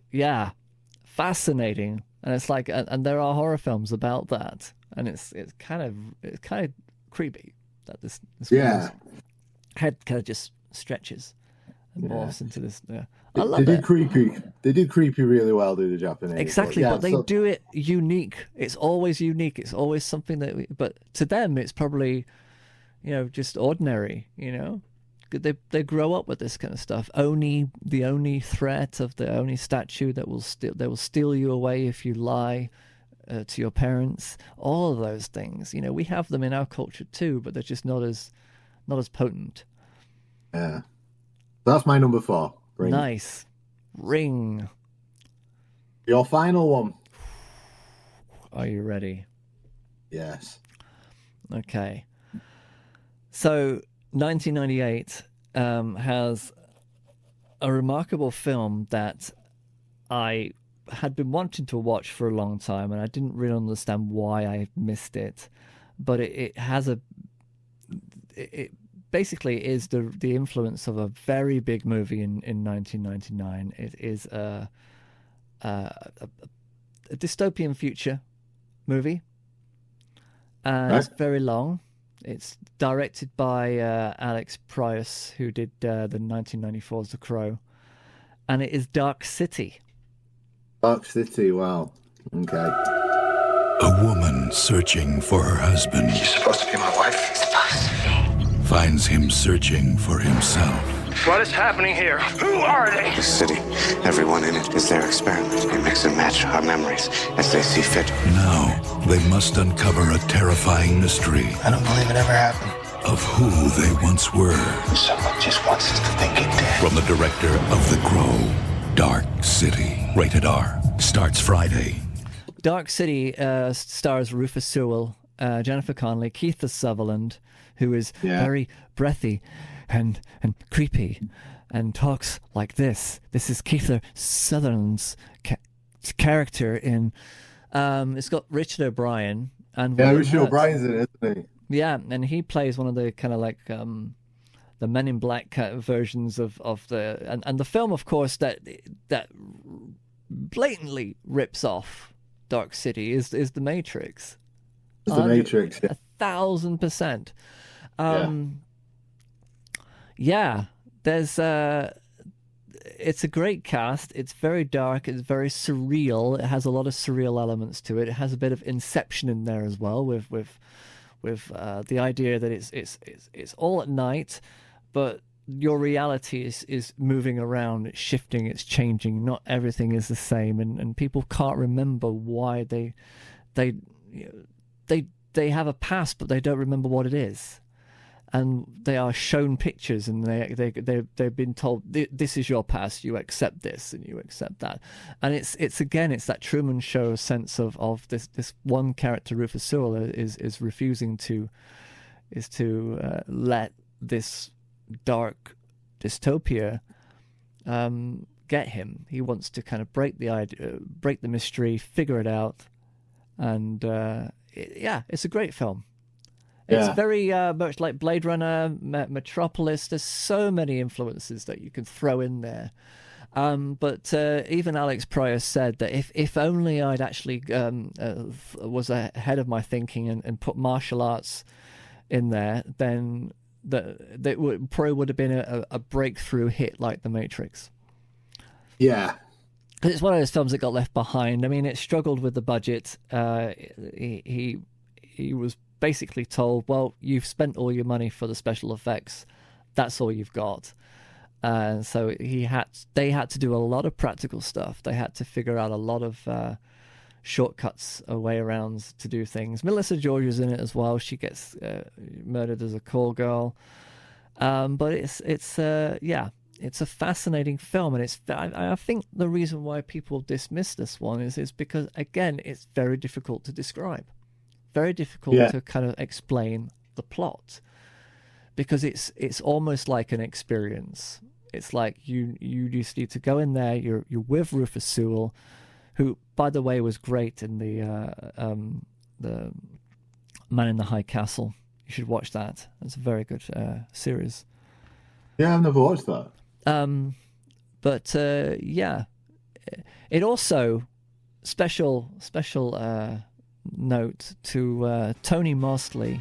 Speaker 1: fascinating. And it's like, and there are horror films about that, and it's kind of creepy that this head kind of just stretches and morphs into this. Yeah. I love it.
Speaker 2: They do creepy really well, do the Japanese?
Speaker 1: Exactly, but they do it unique. It's always unique. It's always something but to them, it's probably, just ordinary, They grow up with this kind of stuff. The only threat of the only statue that will steal you away if you lie to your parents. All of those things, we have them in our culture too, but they're just not as potent.
Speaker 2: Yeah, that's my number 4. Ring.
Speaker 1: Nice, Ring.
Speaker 2: Your final one.
Speaker 1: Are you ready?
Speaker 2: Yes.
Speaker 1: Okay. So 1998 has a remarkable film that I had been wanting to watch for a long time, and I didn't really understand why I missed it. But it basically is the influence of a very big movie in 1999. It is a dystopian future movie, and it's very long. It's directed by Alex Proyas, who did the 1994's The Crow, and it is Dark City.
Speaker 2: Dark City, wow. Okay.
Speaker 6: A woman searching for her husband.
Speaker 18: You're supposed to be my wife.
Speaker 11: Supposed to be.
Speaker 6: Finds him searching for himself.
Speaker 18: What is happening here? Who are they?
Speaker 20: The city, everyone in it is their experiment. They mix and match our memories as they see fit.
Speaker 6: Now, they must uncover a terrifying mystery.
Speaker 18: I don't believe it ever happened.
Speaker 6: Of who they once were.
Speaker 18: Someone just wants us to think it did.
Speaker 6: From the director of The Crow, Dark City. Rated R. Starts Friday.
Speaker 1: Dark City stars Rufus Sewell, Jennifer Connelly, Keith Sutherland, who is very breathy and creepy and talks like this. This is Keith Sutherland's character in... it's got Richard O'Brien.
Speaker 2: Richard O'Brien's in it, isn't he?
Speaker 1: Yeah, and he plays one of the kind of like... the Men in Black versions of the... And the film, of course, that blatantly rips off Dark City is The Matrix.
Speaker 2: It's The Matrix,
Speaker 1: 1,000%. There's it's a great cast. It's very dark. It's very surreal. It has a lot of surreal elements to it. It has a bit of Inception in there as well, with the idea that it's all at night, but your reality is moving around. It's shifting. It's changing. Not everything is the same, and people can't remember why they have a past, but they don't remember what it is. And they are shown pictures, and they've been told, this is your past, you accept this and you accept that. And it's that Truman Show sense of this one character, Rufus Sewell, is refusing to let this dark dystopia get him. He wants to kind of break the mystery, figure it out, and it's a great film. It's very much like Blade Runner, Metropolis. There's so many influences that you can throw in there. But even Alex Pryor said that if only I'd actually was ahead of my thinking and put martial arts in there, then that probably would have been a breakthrough hit like The Matrix.
Speaker 2: Yeah.
Speaker 1: Because it's one of those films that got left behind. I mean, it struggled with the budget. He was basically told, well, you've spent all your money for the special effects. That's all you've got. So they had to do a lot of practical stuff. They had to figure out a lot of shortcuts, a way around to do things. Melissa George is in it as well. She gets murdered as a call girl. But it's a fascinating film, and I think the reason why people dismiss this one is because, again, it's very difficult to describe, very difficult to kind of explain the plot, because it's almost like an experience. It's like you just need to go in there. You're with Rufus Sewell, who, by the way, was great in the Man in the High Castle. You should watch that. It's a very good series.
Speaker 2: Yeah, I've never watched that.
Speaker 1: But it also special note to Tony Mosley,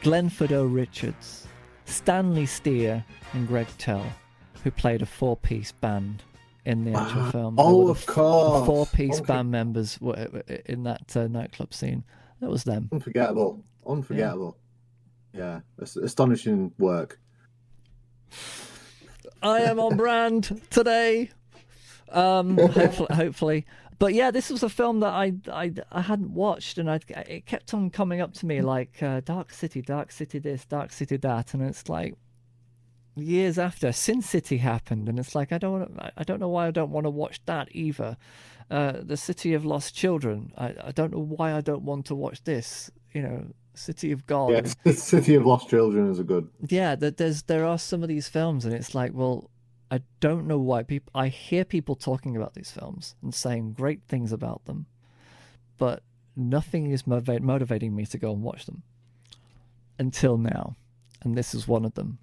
Speaker 1: Glenford O. Richards, Stanley Steer, and Greg Tell, who played a 4-piece band in the actual film.
Speaker 2: Oh, of course.
Speaker 1: 4-piece band members were in that nightclub scene. That was them.
Speaker 2: Unforgettable. Yeah, astonishing work.
Speaker 1: I am on brand today. Hopefully. But yeah, this was a film that I hadn't watched, and it kept on coming up to me like Dark City this, Dark City that, and it's like years after Sin City happened, and it's like I don't know why I don't want to watch that either. The City of Lost Children. I don't know why I don't want to watch this. City of God.
Speaker 2: Yeah, the City of Lost Children is a good.
Speaker 1: Yeah, there are some of these films, and it's like, well, I don't know why I hear people talking about these films and saying great things about them, but nothing is motivating me to go and watch them until now, and this is one of them.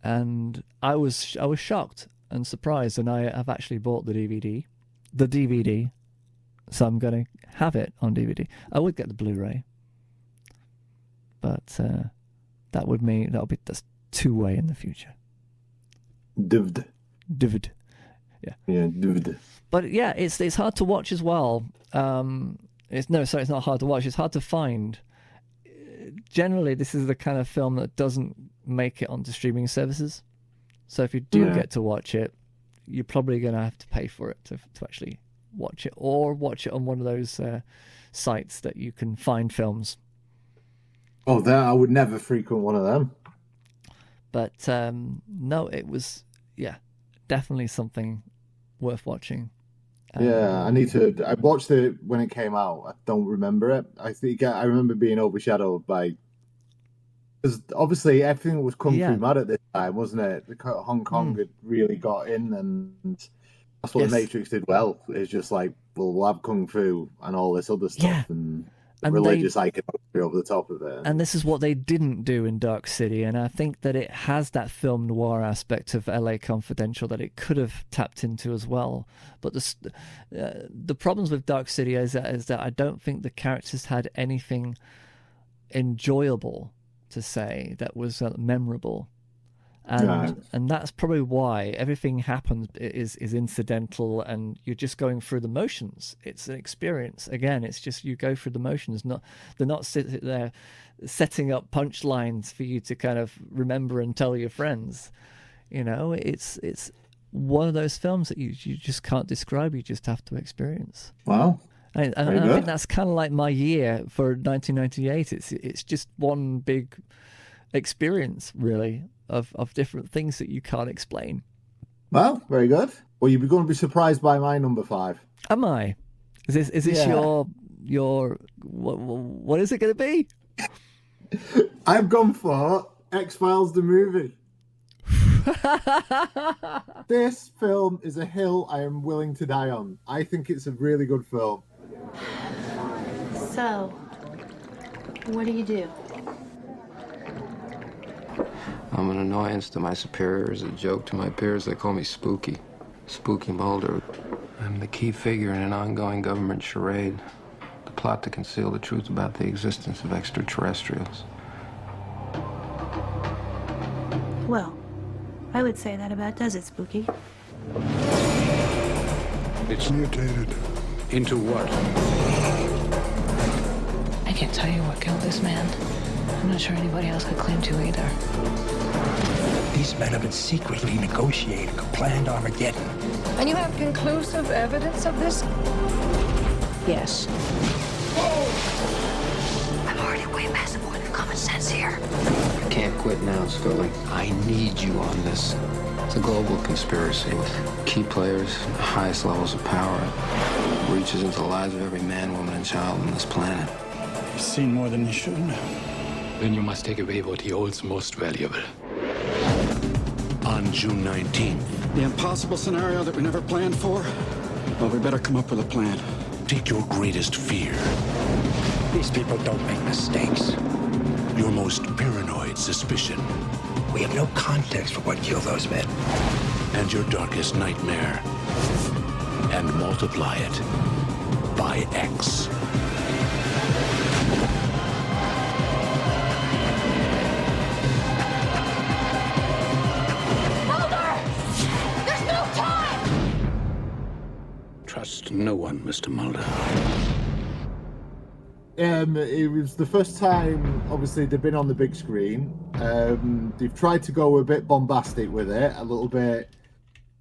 Speaker 1: And I was shocked and surprised, and I have actually bought the DVD. So I'm going to have it on DVD. I would get the Blu-ray, but that'll be that's 2-way in the future.
Speaker 2: Divd.
Speaker 1: Yeah.
Speaker 2: Yeah, divd.
Speaker 1: But yeah, it's hard to watch as well. It's not hard to watch. It's hard to find. Generally, this is the kind of film that doesn't make it onto streaming services. So if you do get to watch it, you're probably going to have to pay for it to actually watch it, or watch it on one of those sites that you can find films.
Speaker 2: Oh, I would never frequent one of them.
Speaker 1: But no, it was definitely something worth watching.
Speaker 2: I need to. I watched it when it came out. I don't remember it. I think I remember being overshadowed by, because obviously everything was kung fu mad at this time, wasn't it? Hong Kong had really got in, and that's what The Matrix did well. It's just like, well, we'll have kung fu and all this other stuff, and religious iconography over the top of it.
Speaker 1: And this is what they didn't do in Dark City, and I think that it has that film noir aspect of LA Confidential that it could have tapped into as well. But the problems with Dark City is that I don't think the characters had anything enjoyable to say that was memorable. And that's probably why everything happens is incidental, and you're just going through the motions. It's an experience. Again, it's just you go through the motions. They're not sitting there setting up punchlines for you to kind of remember and tell your friends. It's one of those films that you just can't describe. You just have to experience.
Speaker 2: Wow.
Speaker 1: And I think that's kind of like my year for 1998. It's just one big experience, really, of different things that you can't explain.
Speaker 2: Well, very good. Well, you're going to be surprised by my number 5.
Speaker 1: Am I? Is this your what is it going to be?
Speaker 2: I've gone for X Files the movie. This film is a hill I am willing to die on. I think it's a really good film.
Speaker 5: So, what do you do? I'm an annoyance to my superiors, a joke to my peers. They call me Spooky. Spooky Mulder. I'm the key figure in an ongoing government charade. The plot to conceal the truth about the existence of extraterrestrials.
Speaker 14: Well, I would say that about does it, Spooky.
Speaker 10: It's mutated. Into what?
Speaker 4: I can't tell you what killed this man. I'm not sure anybody else could claim to either.
Speaker 22: These men have been secretly negotiating a planned Armageddon.
Speaker 19: And you have conclusive evidence of this?
Speaker 4: Yes.
Speaker 19: I'm already way past the point of common sense here.
Speaker 5: I can't quit now, Scully. I need you on this. It's a global conspiracy with key players, the highest levels of power. It reaches into the lives of every man, woman, and child on this planet.
Speaker 12: You've seen more than you should know.
Speaker 10: Then you must take away what he holds most valuable.
Speaker 6: On June 19th,
Speaker 12: The impossible scenario that we never planned for? Well, we better come up with a plan.
Speaker 6: take your greatest fear,
Speaker 22: These people don't make mistakes.
Speaker 6: your most paranoid suspicion,
Speaker 22: We have no context for what killed those men.
Speaker 6: and your darkest nightmare, and multiply it by X.
Speaker 19: There's no time!
Speaker 10: Trust no one, Mr. Mulder.
Speaker 2: It was the first time, obviously, they've been on the big screen. They've tried to go a bit bombastic with it, a little bit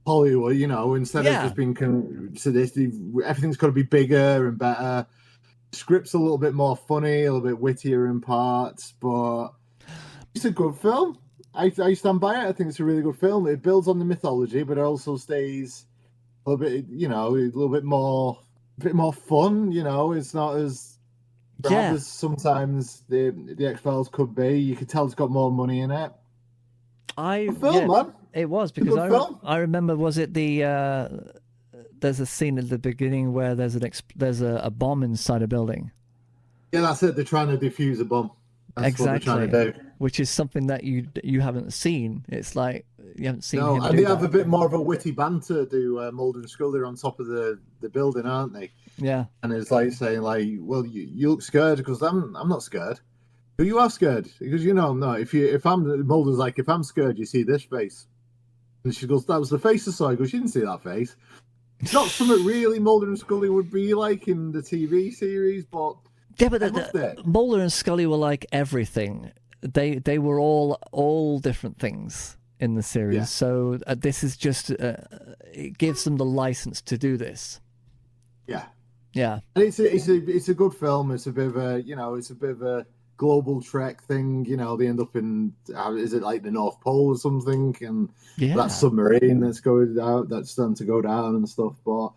Speaker 2: Hollywood, you know, instead of just being sadistic. Everything's got to be bigger and better. Script's a little bit more funny, a little bit wittier in parts, but it's a good film. I stand by it. I think it's a really good film. It builds on the mythology, but it also stays a little bit, you know, a little bit more fun. You know, it's not as as sometimes the X Files could be. You could tell it's got more money in it. Man.
Speaker 1: It was because I remember. Was it the? There's a scene at the beginning where there's a bomb inside a building.
Speaker 2: Yeah, that's it. They're trying to defuse a bomb. That's
Speaker 1: exactly.
Speaker 2: what they're trying to do.
Speaker 1: Which is something that you haven't seen. It's like you haven't seen him
Speaker 2: and
Speaker 1: do
Speaker 2: they
Speaker 1: that.
Speaker 2: have a bit more of a witty banter. Do Mulder and Scully on top of the building, aren't they?
Speaker 1: Yeah.
Speaker 2: And it's like saying, like, well, you look scared because I'm not scared. But you are scared because you know I'm not. If I'm Mulder's like, if I'm scared, you see this face. And she goes, that was the face I saw. He goes, you didn't see that face. It's not something really Mulder and Scully would be like in the TV series, but
Speaker 1: yeah, but Mulder and Scully were like everything. They were all different things in the series. Yeah. So this is just it gives them the license to do this.
Speaker 2: Yeah,
Speaker 1: yeah,
Speaker 2: and it's a good film. It's a bit of a global trek thing. You know, they end up in is it like the North Pole or something, and that submarine that's going out, that's starting to go down and stuff. But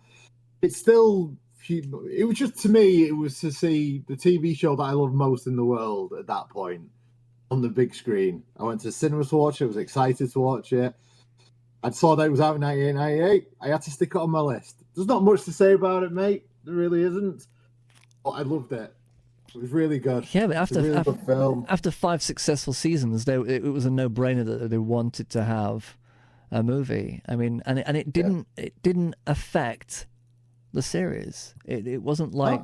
Speaker 2: it's still. It was just, to me, it was to see the TV show that I love most in the world at that point on the big screen. I went to the cinema to watch it. I was excited to watch it. I saw that it was out in 1998. I had to stick it on my list. There's not much to say about it, mate. There really isn't. But I loved it. It was really good.
Speaker 1: Yeah, but
Speaker 2: after
Speaker 1: 5 successful seasons, it was a no-brainer that they wanted to have a movie. I mean, and it didn't affect the series. It wasn't like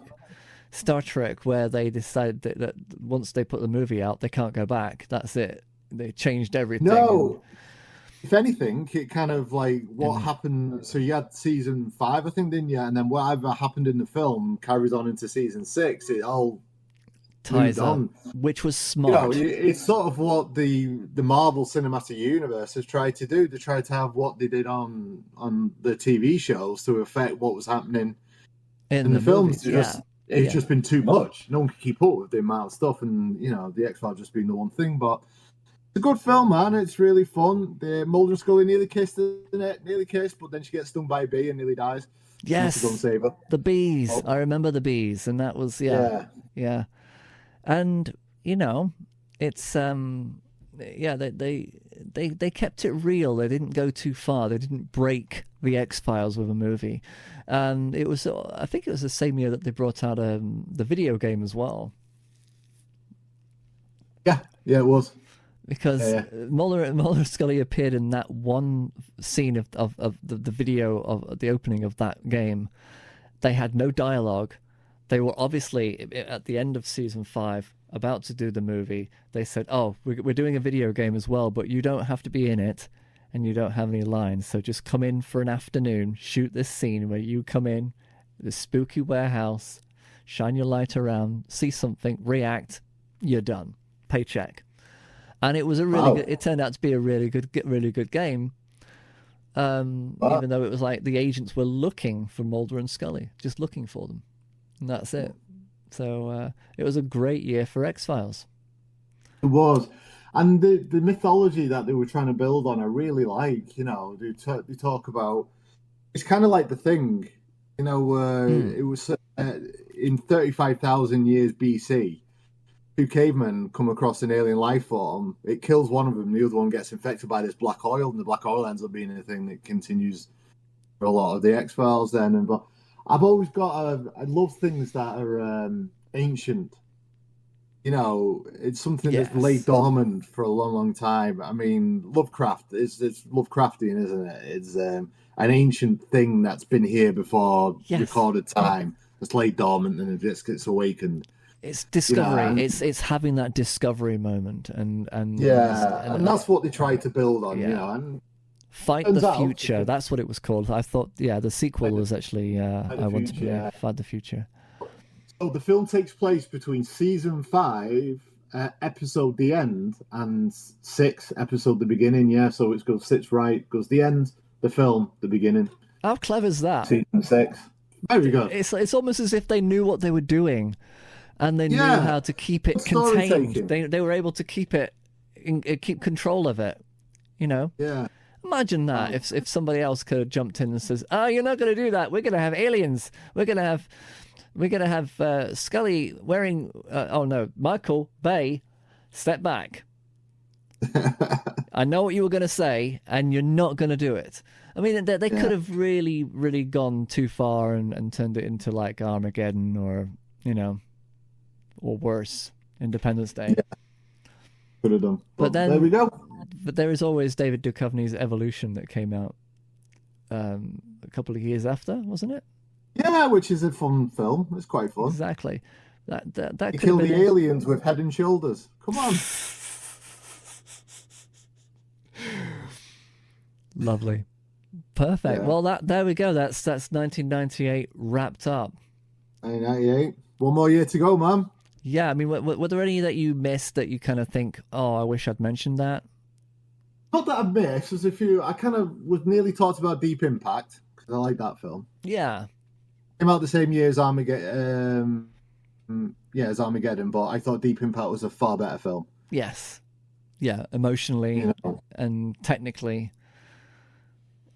Speaker 1: Star Trek where they decided that once they put the movie out, they can't go back. That's it. They changed everything.
Speaker 2: No. If anything, it kind of like what happened. So you had season 5, I think, didn't you? And then whatever happened in the film carries on into season 6. It all
Speaker 1: ties on, which was smart.
Speaker 2: You know, it's sort of what the Marvel Cinematic Universe has tried to do. They tried to have what they did on the TV shows to affect what was happening in the films. It's just been too much. No one can keep up with the amount of stuff, and you know, the X-Files just being the one thing. But it's a good film, man. It's really fun. The Mulder and Scully nearly kissed, but then she gets stung by a bee and nearly dies.
Speaker 1: Yes,
Speaker 2: save her.
Speaker 1: The bees. I remember the bees, and that was yeah. And you know, it's they kept it real. They didn't go too far. They didn't break the X-Files with a movie. And it was, I think it was the same year that they brought out the video game as well.
Speaker 2: Yeah, it was.
Speaker 1: Because Mulder and Scully appeared in that one scene of the video of the opening of that game. They had no dialogue. They were obviously, at the end of season 5, about to do the movie. They said, oh, we're doing a video game as well, but you don't have to be in it, and you don't have any lines, so just come in for an afternoon, shoot this scene where you come in, this spooky warehouse, shine your light around, see something, react, you're done. Paycheck. And it was a really good, it turned out to be a really good game. Even though it was like the agents were looking for Mulder and Scully, just looking for them. And that's it. So it was a great year for X-Files.
Speaker 2: It was. And the mythology that they were trying to build on, I really like. You know, they talk about, it's kind of like The Thing. You know, it was in 35,000 years BC. 2 cavemen come across an alien life form. It kills one of them. The other one gets infected by this black oil, and the black oil ends up being a thing that continues for a lot of the X-Files then. But I've always I love things that are ancient. You know, it's something that's laid dormant for a long, long time. I mean, Lovecraft, it's Lovecraftian, isn't it? It's an ancient thing that's been here before recorded time. It's laid dormant and it just gets awakened.
Speaker 1: It's discovery. You know, it's having that discovery moment, and
Speaker 2: that's what they try to build on. You know, and
Speaker 1: Fight the Future. That's what it was called. I thought, the sequel was actually I Want to Be Fight the Future.
Speaker 2: So the film takes place between season 5, episode the end, and 6, episode the beginning. Yeah, so it goes 6 right, goes the end, the film, the beginning.
Speaker 1: How clever is that?
Speaker 2: Season 6. Very good.
Speaker 1: It's almost as if they knew what they were doing. And they knew how to keep it contained. They were able to keep control of it. You know.
Speaker 2: Yeah.
Speaker 1: Imagine that if somebody else could have jumped in and says, "Oh, you're not going to do that. We're going to have aliens. We're going to have Scully wearing. Oh no, Michael Bay, step back. I know what you were going to say, and you're not going to do it." I mean, they could have really, really gone too far and turned it into like Armageddon or or worse, Independence Day. Yeah.
Speaker 2: Could have done.
Speaker 1: But then,
Speaker 2: there we go.
Speaker 1: But there is always David Duchovny's Evolution that came out a couple of years after, wasn't it?
Speaker 2: Yeah, which is a fun film. It's quite fun.
Speaker 1: Exactly. That
Speaker 2: you kill the aliens with Head and Shoulders. Come on.
Speaker 1: Lovely. Perfect. Yeah. Well, there we go. That's 1998 wrapped up.
Speaker 2: 1998. One more year to go, man.
Speaker 1: Yeah, I mean, were there any that you missed that you kind of think, oh, I wish I'd mentioned that?
Speaker 2: Not that I missed. There's a few. I kind of was nearly talked about Deep Impact because I like that film.
Speaker 1: Yeah.
Speaker 2: Came out the same year as Armageddon. As Armageddon, but I thought Deep Impact was a far better film.
Speaker 1: Yes. Yeah, emotionally and technically.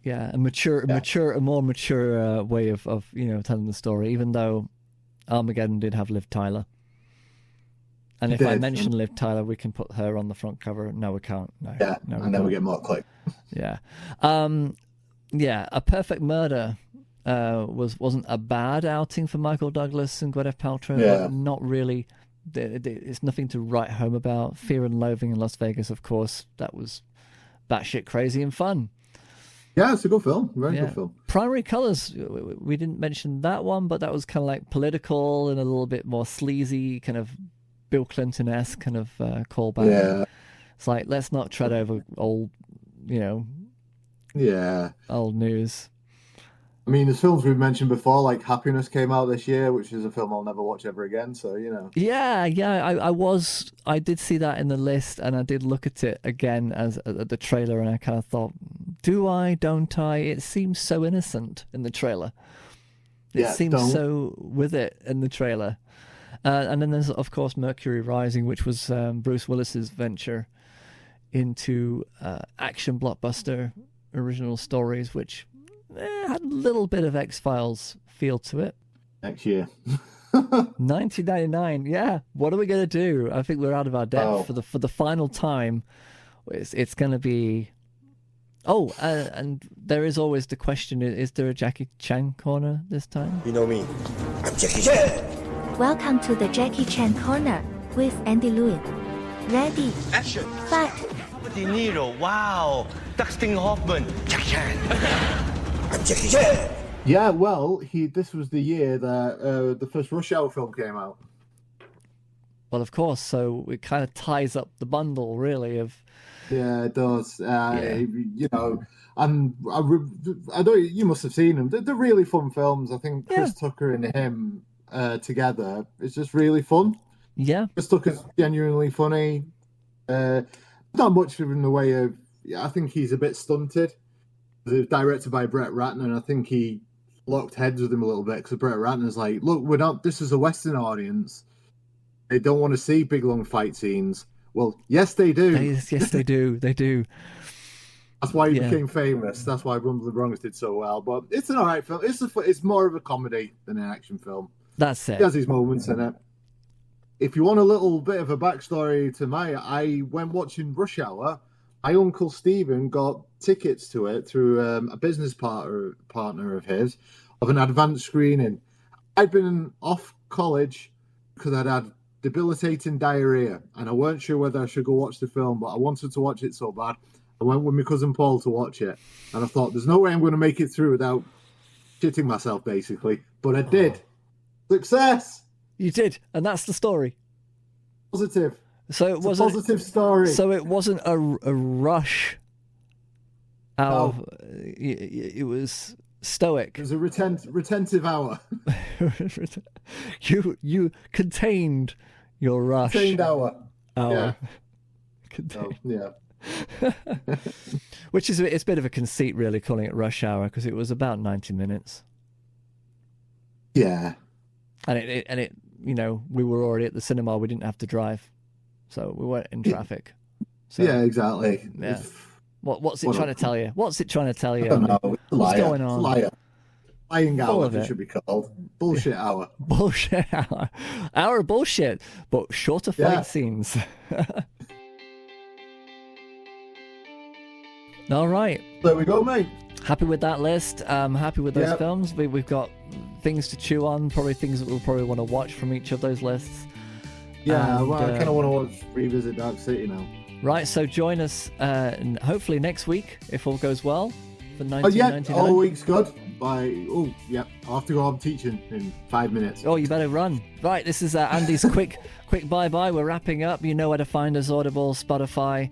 Speaker 1: Yeah, a more mature way of telling the story, even though Armageddon did have Liv Tyler. And if I mention Liv Tyler, we can put her on the front cover. No, we can't. No.
Speaker 2: Yeah, and then we get more clicks.
Speaker 1: Yeah. A Perfect Murder wasn't a bad outing for Michael Douglas and Gwyneth Paltrow. But not really. It's nothing to write home about. Fear and Loathing in Las Vegas, of course. That was batshit crazy and fun.
Speaker 2: Yeah, it's a good film. Very good film.
Speaker 1: Primary Colors, we didn't mention that one, but that was kind of like political and a little bit more sleazy, kind of Bill Clinton-esque kind of callback.
Speaker 2: Yeah.
Speaker 1: It's like, let's not tread over old, old news.
Speaker 2: I mean, there's films we've mentioned before, like Happiness came out this year, which is a film I'll never watch ever again, so,
Speaker 1: Yeah, I did see that in the list, and I did look at it again at the trailer, and I kind of thought, do I, don't I? It seems so innocent in the trailer. It seems so with it in the trailer. And then there's, of course, Mercury Rising, which was Bruce Willis's venture into action blockbuster original stories, which had a little bit of X-Files feel to it.
Speaker 2: Next year.
Speaker 1: 1999, yeah. What are we going to do? I think we're out of our depth for the final time. It's going to be... Oh, and there is always the question, is there a Jackie Chan corner this time?
Speaker 13: You know me. I'm Jackie Chan.
Speaker 11: Welcome to the Jackie Chan Corner with Andy Lewin.
Speaker 14: Ready.
Speaker 13: Action.
Speaker 14: Fight.
Speaker 13: De Niro, wow. Dustin Hoffman. Jackie Chan.
Speaker 2: I'm Jackie Chan. Yeah, well, this was the year that the first Rush Hour film came out.
Speaker 1: Well, of course, so it kind of ties up the bundle, really, of...
Speaker 2: Yeah, it does. You know, and I know you must have seen them. They're really fun films. I think Chris Tucker and him together, it's just really fun.
Speaker 1: Yeah.
Speaker 2: Chris Tucker's genuinely funny. Not much in the way of... I think he's a bit stunted. It was directed by Brett Ratner, and I think he locked heads with him a little bit, because Brett Ratner's like, look, this is a Western audience. They don't want to see big, long fight scenes. Well, yes, they do.
Speaker 1: Yes, they do. They do.
Speaker 2: That's why he became famous. That's why Rumble in the Bronx did so well. But it's an all right film. It's more of a comedy than an action film.
Speaker 1: That's it.
Speaker 2: It has these moments in it. If you want a little bit of a backstory to I went watching Rush Hour. My uncle Stephen got tickets to it through a business partner of his, of an advanced screening. I'd been off college because I'd had debilitating diarrhea, and I weren't sure whether I should go watch the film, but I wanted to watch it so bad. I went with my cousin Paul to watch it, and I thought, there's no way I'm going to make it through without shitting myself, basically. But I did. Success!
Speaker 1: You did, and that's the story.
Speaker 2: Positive.
Speaker 1: So it was
Speaker 2: a positive story.
Speaker 1: So it wasn't a rush. Hour. No. It was stoic.
Speaker 2: It was a retentive hour.
Speaker 1: You contained your rush.
Speaker 2: Contained hour.
Speaker 1: Yeah.
Speaker 2: Contained. Yeah.
Speaker 1: Which is it's a bit of a conceit, really, calling it rush hour, because it was about 90 minutes.
Speaker 2: Yeah.
Speaker 1: And it you know, we were already at the cinema. We didn't have to drive, so we weren't in traffic. So,
Speaker 2: yeah, exactly.
Speaker 1: Yeah. What's it trying to tell you? What's it trying to tell you?
Speaker 2: I don't know.
Speaker 1: What's going on?
Speaker 2: Liar. Lying hour, it should be called. Bullshit hour.
Speaker 1: Bullshit hour. Hour of bullshit, but shorter fight scenes. All right.
Speaker 2: There we go, mate.
Speaker 1: Happy with that list. Happy with those films. We've got things to chew on, probably things that we'll probably want to watch from each of those lists.
Speaker 2: Yeah, well, I kind of want to revisit Dark City now.
Speaker 1: Right, so join us hopefully next week, if all goes well, for 1999.
Speaker 2: All week's good. I'll have to go home teaching in 5 minutes.
Speaker 1: Oh, you better run. Right, this is Andy's quick bye-bye. We're wrapping up. You know where to find us: Audible, Spotify,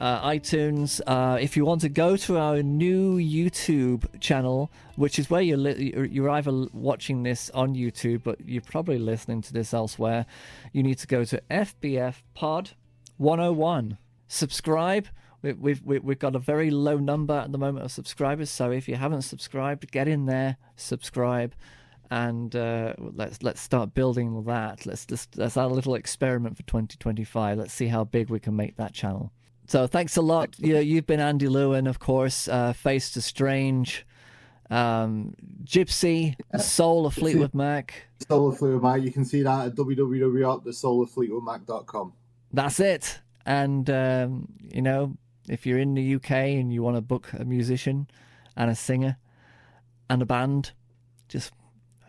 Speaker 1: iTunes. If you want to go to our new YouTube channel, which is where you're either watching this on YouTube, but you're probably listening to this elsewhere, you need to go to FBF Pod 101. Subscribe. We've got a very low number at the moment of subscribers, so if you haven't subscribed, get in there, subscribe, and let's start building that. Let's our little experiment for 2025. Let's see how big we can make that channel. So thanks a lot. You've been Andy Lewin, of course. Face to Strange, Gypsy, Soul of Fleetwood Mac.
Speaker 2: Soul of Fleetwood Mac. You can see that at www.thesouloffleetwoodmac.com.
Speaker 1: That's it. And you know, if you're in the UK and you want to book a musician and a singer and a band, just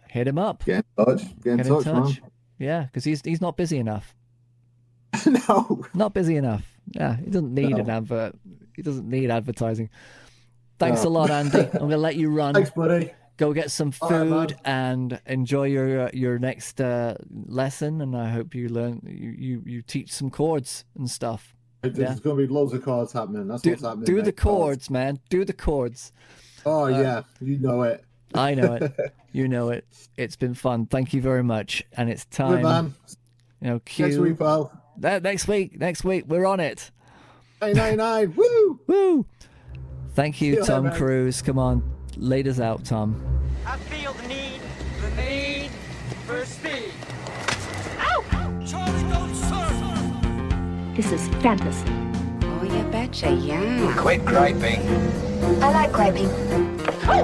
Speaker 1: hit him up.
Speaker 2: Get in touch. Get in touch, man.
Speaker 1: Yeah, because he's not busy enough.
Speaker 2: No,
Speaker 1: not busy enough. Yeah, he doesn't need an advert. He doesn't need advertising. Thanks a lot, Andy. I'm going to let you run.
Speaker 2: Thanks, buddy.
Speaker 1: Go get some food and enjoy your next lesson. And I hope you learn. You teach some chords and stuff.
Speaker 2: There's going to be loads of chords happening. That's what's happening.
Speaker 1: Do the chords, man. Do the chords.
Speaker 2: Oh yeah, you know it.
Speaker 1: I know it. You know it. It's been fun. Thank you very much. And it's time.
Speaker 2: Good man.
Speaker 1: You know,
Speaker 2: next week, pal.
Speaker 1: Next week, we're on it.
Speaker 2: 999, woo!
Speaker 1: Woo! Thank you, Tom Cruise. Come on, laid us out, Tom.
Speaker 15: I feel the need for speed.
Speaker 11: Ow!
Speaker 15: Charlie, don't surf!
Speaker 14: This is fantasy.
Speaker 23: Oh, you betcha, yeah.
Speaker 18: Quit griping.
Speaker 11: I like griping.
Speaker 24: I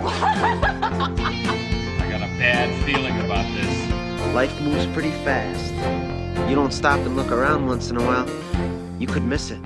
Speaker 24: got a bad feeling about this.
Speaker 25: Life moves pretty fast. You don't stop and look around once in a while, you could miss it.